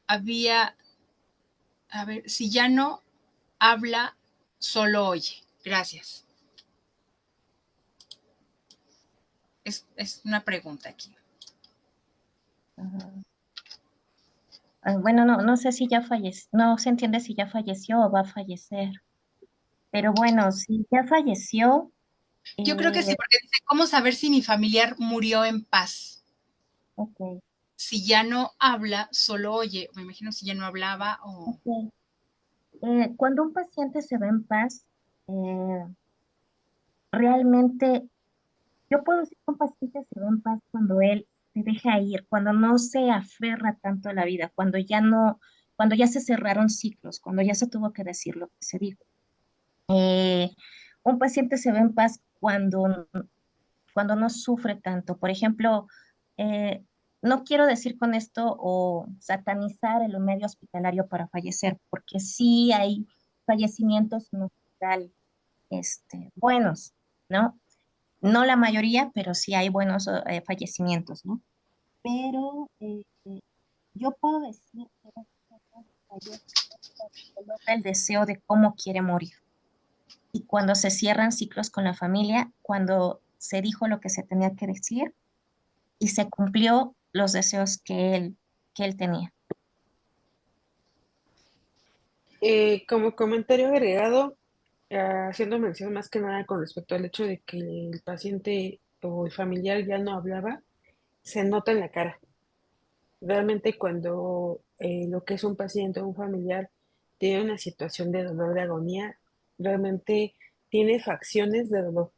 había, a ver, si ya no habla, solo oye? Gracias. Es una pregunta aquí. Bueno, no sé si ya falleció, no se entiende si ya falleció o va a fallecer. Pero bueno, si ya falleció, Yo creo que sí, porque dice, ¿cómo saber si mi familiar murió en paz? ok, Si ya no habla, solo oye. Me imagino si ya no hablaba o... ok. Cuando un paciente se va en paz, eh, realmente yo puedo decir que un paciente se va en paz cuando él se deja ir, cuando no se aferra tanto a la vida, cuando ya no, cuando ya se cerraron ciclos, cuando ya se tuvo que decir lo que se dijo. Un paciente se ve en paz cuando no sufre tanto. Por ejemplo, eh, no quiero decir con esto o satanizar el medio hospitalario para fallecer, porque sí hay fallecimientos en hospital, buenos, ¿no? No la mayoría, pero sí hay buenos fallecimientos, ¿no? Pero yo puedo decir que las personas fallecen cuando se logra el deseo de cómo quiere morir y cuando se cierran ciclos con la familia, cuando se dijo lo que se tenía que decir y se cumplió los deseos que él tenía. Como comentario agregado, haciendo mención más que nada con respecto al hecho de que el paciente o el familiar ya no hablaba, se nota en la cara. Realmente cuando lo que es un paciente o un familiar tiene una situación de dolor, de agonía, realmente tiene facciones de dolor,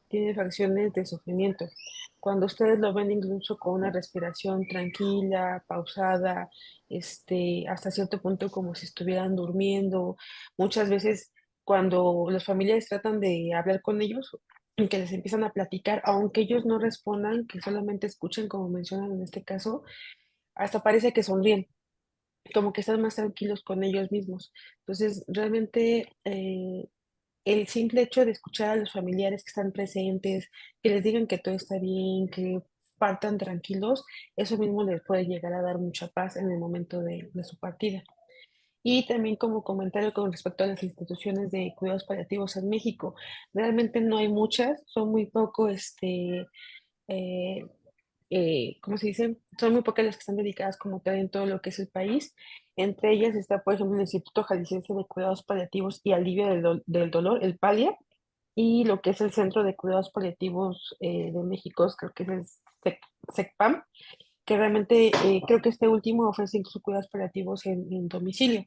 tiene facciones de sufrimiento. Cuando ustedes lo ven incluso con una respiración tranquila, pausada, hasta cierto punto como si estuvieran durmiendo, muchas veces cuando los familiares tratan de hablar con ellos, y que les empiezan a platicar, aunque ellos no respondan, que solamente escuchen, como mencionan en este caso, hasta parece que sonríen, como que están más tranquilos con ellos mismos. Entonces, realmente el simple hecho de escuchar a los familiares que están presentes, que les digan que todo está bien, que partan tranquilos, eso mismo les puede llegar a dar mucha paz en el momento de su partida. Y también como comentario con respecto a las instituciones de cuidados paliativos en México, realmente no hay muchas, son muy poco, eh, ¿cómo se dice? Son muy pocas las que están dedicadas como tal en todo lo que es el país. Entre ellas está, por ejemplo, el Instituto Jalisciense de Cuidados Paliativos y Alivio del Dolor, el PALIA, y lo que es el Centro de Cuidados Paliativos de México, creo que es el SECPAM, que realmente creo que este último ofrece incluso cuidados paliativos en domicilio.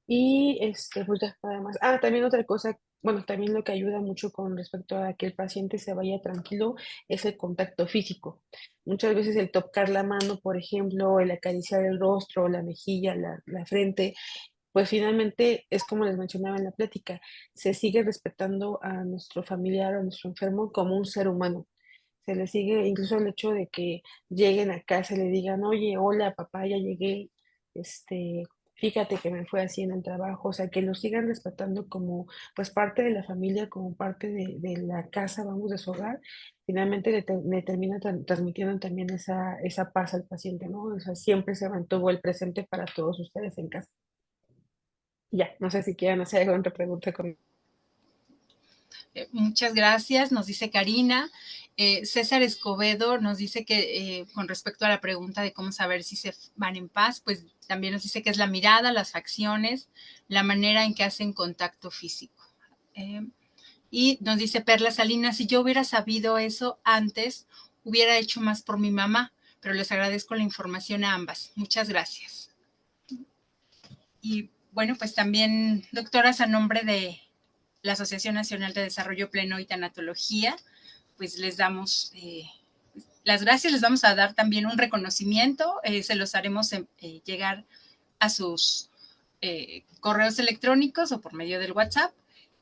Y pues ya, nada más. Ah, también otra cosa, bueno, también lo que ayuda mucho con respecto a que el paciente se vaya tranquilo es el contacto físico. Muchas veces el tocar la mano, por ejemplo, el acariciar el rostro, la mejilla, la frente, pues finalmente es como les mencionaba en la plática, se sigue respetando a nuestro familiar o a nuestro enfermo como un ser humano. Se le sigue incluso el hecho de que lleguen a casa y le digan, oye, hola, papá, ya llegué, este, fíjate que me fue así en el trabajo, o sea, que lo sigan respetando como, pues, parte de la familia, como parte de la casa, vamos, de su hogar, finalmente le termina transmitiendo también esa paz al paciente, ¿no? O sea, siempre se mantuvo el presente para todos ustedes en casa. Ya, no sé si quieran hacer alguna otra pregunta con... Muchas gracias, nos dice Karina. César Escobedo nos dice que con respecto a la pregunta de cómo saber si se van en paz, pues también nos dice que es la mirada, las facciones, la manera en que hacen contacto físico. Y nos dice Perla Salinas, si yo hubiera sabido eso antes, hubiera hecho más por mi mamá, pero les agradezco la información a ambas. Muchas gracias. Y bueno, pues también, doctoras, a nombre de la Asociación Nacional de Desarrollo Pleno y Tanatología, pues les damos las gracias, les vamos a dar también un reconocimiento, se los haremos llegar a sus correos electrónicos o por medio del WhatsApp.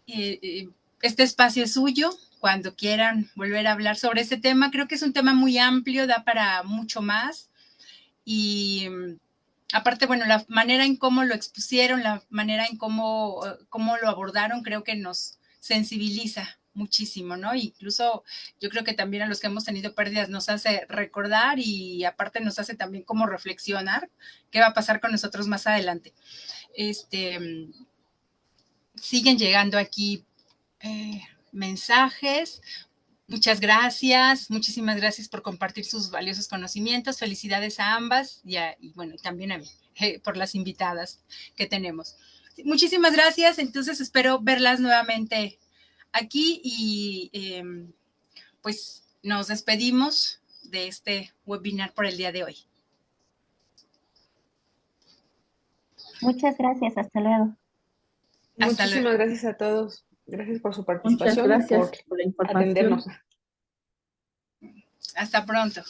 Este espacio es suyo, cuando quieran volver a hablar sobre este tema. Creo que es un tema muy amplio, da para mucho más. Y aparte, bueno, la manera en cómo lo expusieron, la manera en cómo lo abordaron, creo que nos sensibiliza muchísimo, ¿no? Incluso yo creo que también a los que hemos tenido pérdidas nos hace recordar y aparte nos hace también como reflexionar qué va a pasar con nosotros más adelante. Siguen llegando aquí mensajes. Muchas gracias, muchísimas gracias por compartir sus valiosos conocimientos. Felicidades a ambas y bueno, también a mí por las invitadas que tenemos. Muchísimas gracias, entonces espero verlas nuevamente aquí y pues nos despedimos de este webinar por el día de hoy. Muchas gracias, hasta luego. Muchísimas gracias a todos. Gracias por su participación. Muchas gracias y por la información. atendernos. Hasta pronto.